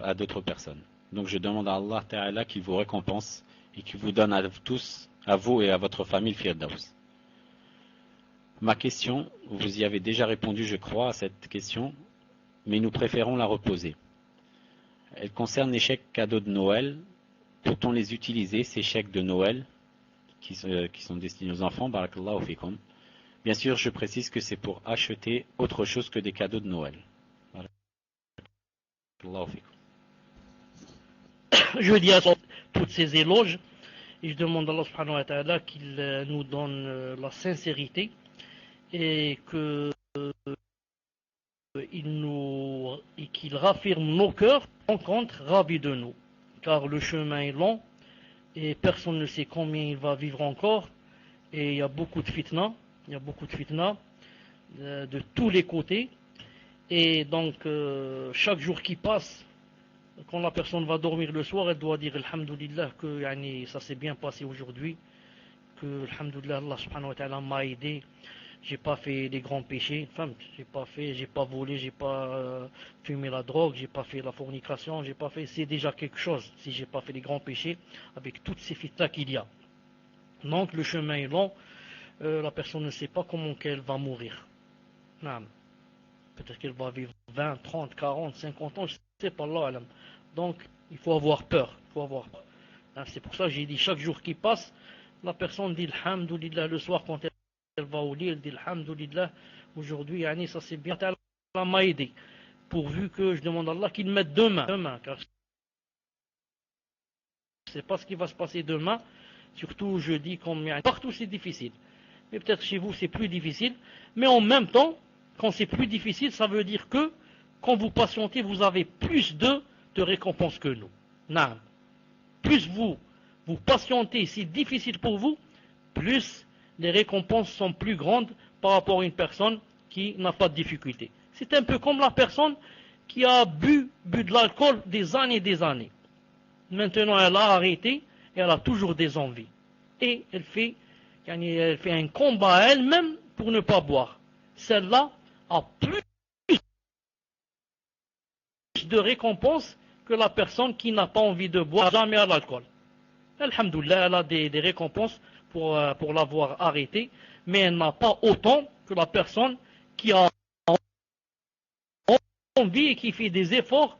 à d'autres personnes. Donc je demande à Allah Ta'ala qu'il vous récompense et qu'il vous donne à tous, à vous et à votre famille Firdaus. Ma question, vous y avez déjà répondu je crois à cette question, mais nous préférons la reposer. Elle concerne les chèques cadeaux de Noël. Peut-on les utiliser, ces chèques de Noël, qui sont destinés aux enfants, barakallahu fikum. Bien sûr, je précise que c'est pour acheter autre chose que des cadeaux de Noël. Barakallahu fikum. Je dis à toutes ces éloges, et je demande à Allah subhanahu wa ta'ala qu'il nous donne la sincérité, et qu'il raffirme nos cœurs, rencontre ravi de nous, car le chemin est long et personne ne sait combien il va vivre encore, et il y a beaucoup de fitna, de tous les côtés, et donc chaque jour qui passe, quand la personne va dormir le soir, elle doit dire alhamdulillah que ça s'est bien passé aujourd'hui, que alhamdulillah Allah subhanahu wa ta'ala m'a aidé. J'ai pas fait des grands péchés, enfin, j'ai pas volé, j'ai pas fumé la drogue, j'ai pas fait la fornication, c'est déjà quelque chose si j'ai pas fait des grands péchés avec toutes ces fitnas qu'il y a. Donc le chemin est long, la personne ne sait pas comment qu'elle va mourir. Non. Peut-être qu'elle va vivre 20, 30, 40, 50 ans, je sais pas Allah. Donc il faut avoir peur, C'est pour ça que j'ai dit chaque jour qui passe, la personne dit alhamdulillah le soir quand elle va au lit, elle dit alhamdulillah, aujourd'hui, ça c'est bien, Allah m'a aidé. pourvu que je demande à Allah qu'il mette demain, car je ne sais pas ce qui va se passer demain, surtout jeudi, comme partout c'est difficile. Mais peut-être chez vous c'est plus difficile, mais en même temps, quand c'est plus difficile, ça veut dire que quand vous patientez, vous avez plus de récompenses que nous. Non. Plus vous patientez, c'est difficile pour vous, plus les récompenses sont plus grandes par rapport à une personne qui n'a pas de difficulté. C'est un peu comme la personne qui a bu de l'alcool des années et des années. Maintenant, elle a arrêté et elle a toujours des envies. Et elle fait un combat à elle-même pour ne pas boire. Celle-là a plus de récompenses que la personne qui n'a pas envie de boire jamais à l'alcool. Alhamdoulilah, elle a des récompenses pour l'avoir arrêté, mais elle n'a pas autant que la personne qui a envie et qui fait des efforts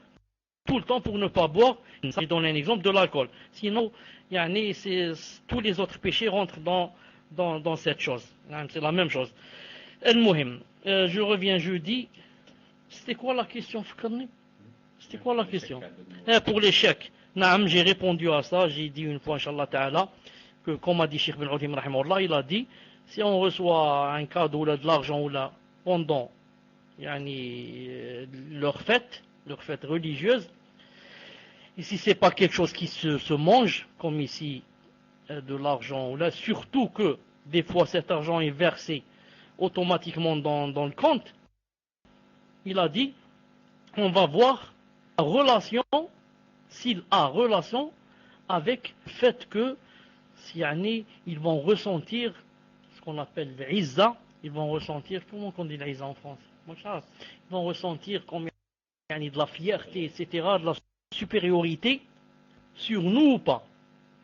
tout le temps pour ne pas boire. Je donne un exemple de l'alcool. Sinon, tous les autres péchés rentrent dans cette chose. C'est la même chose. Al-Muhim, je reviens jeudi. C'était quoi la question, Fkarni? C'était quoi la question? Pour les chèques. Naam, j'ai répondu à ça. J'ai dit une fois, Inch'Allah Ta'ala, que comme a dit Cheikh Ben Uthim Rahimahullah, il a dit, si on reçoit un cadeau ou de l'argent ou là pendant leur fête religieuse, et si c'est pas quelque chose qui se mange, comme ici, de l'argent ou là, surtout que des fois cet argent est versé automatiquement dans le compte, il a dit, on va voir la relation, s'il a relation avec le fait que ils vont ressentir ce qu'on appelle l'izza, ils vont ressentir, comment on dit l'izza en France? Ils vont ressentir combien de la fierté, etc., de la supériorité sur nous ou pas.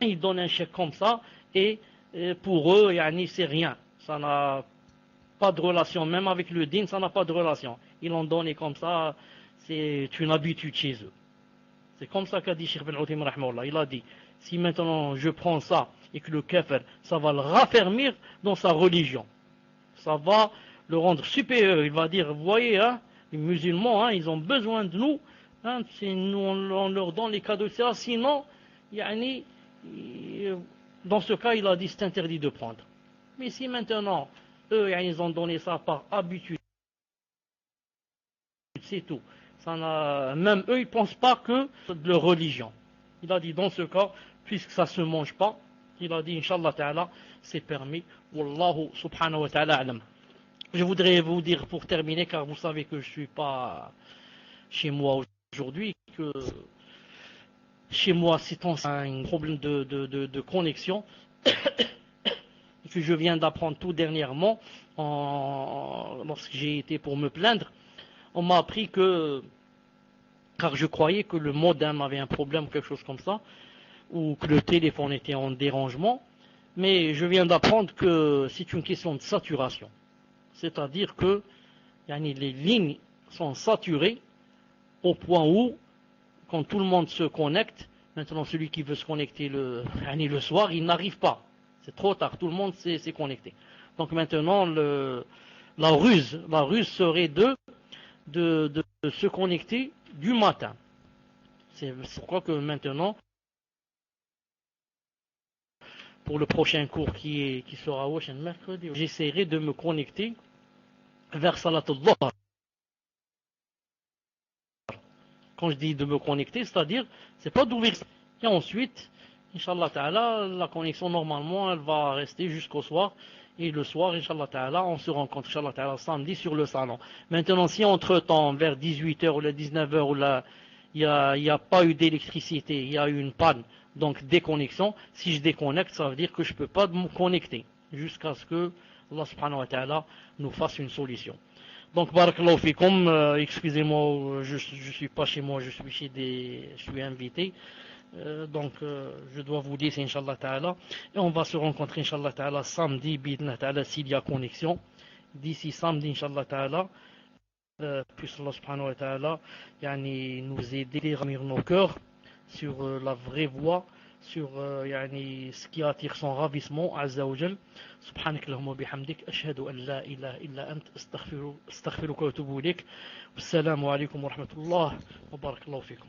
Ils donnent un chèque comme ça et pour eux, c'est rien. Ça n'a pas de relation, même avec le din, ça n'a pas de relation. Ils l'ont donné comme ça, c'est une habitude chez eux. C'est comme ça qu'a dit Cheikh Ben Uthim Rahimahullah. Il a dit, si maintenant je prends ça et que le kafir, ça va le raffermir dans sa religion. Ça va le rendre supérieur. Il va dire, vous voyez, les musulmans, ils ont besoin de nous. Nous, on leur donne les cadeaux, etc. Sinon, dans ce cas, il a dit, c'est interdit de prendre. Mais si maintenant, eux, ils ont donné ça par habitude, c'est tout. Même eux, ils ne pensent pas que c'est de leur religion. Il a dit, dans ce cas, puisque ça ne se mange pas, il a dit, Inch'Allah Ta'ala, c'est permis. Wallahu subhanahu wa ta'ala alam. Je voudrais vous dire pour terminer, car vous savez que je ne suis pas chez moi aujourd'hui, que chez moi, c'est un problème de connexion que je viens d'apprendre tout dernièrement, lorsque j'ai été pour me plaindre. On m'a appris que, car je croyais que le modem avait un problème, quelque chose comme ça, ou que le téléphone était en dérangement, mais je viens d'apprendre que c'est une question de saturation. C'est-à-dire que les lignes sont saturées au point où, quand tout le monde se connecte, maintenant celui qui veut se connecter le soir, il n'arrive pas. C'est trop tard, tout le monde s'est connecté. Donc maintenant, la ruse serait de se connecter du matin. C'est pourquoi que maintenant, pour le prochain cours qui sera au mercredi, j'essaierai de me connecter vers Salat al-Dhuhr. Quand je dis de me connecter, c'est-à-dire, c'est pas d'ouvrir. Et ensuite, Inch'Allah Ta'ala, la connexion normalement, elle va rester jusqu'au soir. Et le soir, Inch'Allah Ta'ala, on se rencontre, Inch'Allah Ta'ala, samedi sur le salon. Maintenant, si entre-temps, vers 18h ou 19h, ou là, il n'y a pas eu d'électricité, il y a eu une panne, donc déconnexion, si je déconnecte, ça veut dire que je ne peux pas me connecter, jusqu'à ce que Allah subhanahu wa ta'ala nous fasse une solution. Donc, barakallahu fikum, excusez-moi, je suis pas chez moi, je suis invité. Donc, je dois vous dire, c'est Inch'Allah Ta'ala. Et on va se rencontrer, Inch'Allah Ta'ala, samedi, bidna Ta'ala, s'il y a connexion. D'ici samedi, Inch'Allah Ta'ala, puisse Allah subhanahu wa ta'ala nous aider à ramener nos cœurs sur la vraie voie, sur ce qui attire son ravissement, Azza wa Jal. Subhanak Allahumma bihamdik, ashhadu an la ilaha illa ant, astaghfiruka wa atubu ilayk. Wassalamu alaikum wa rahmatullah wa barakallahu fikum.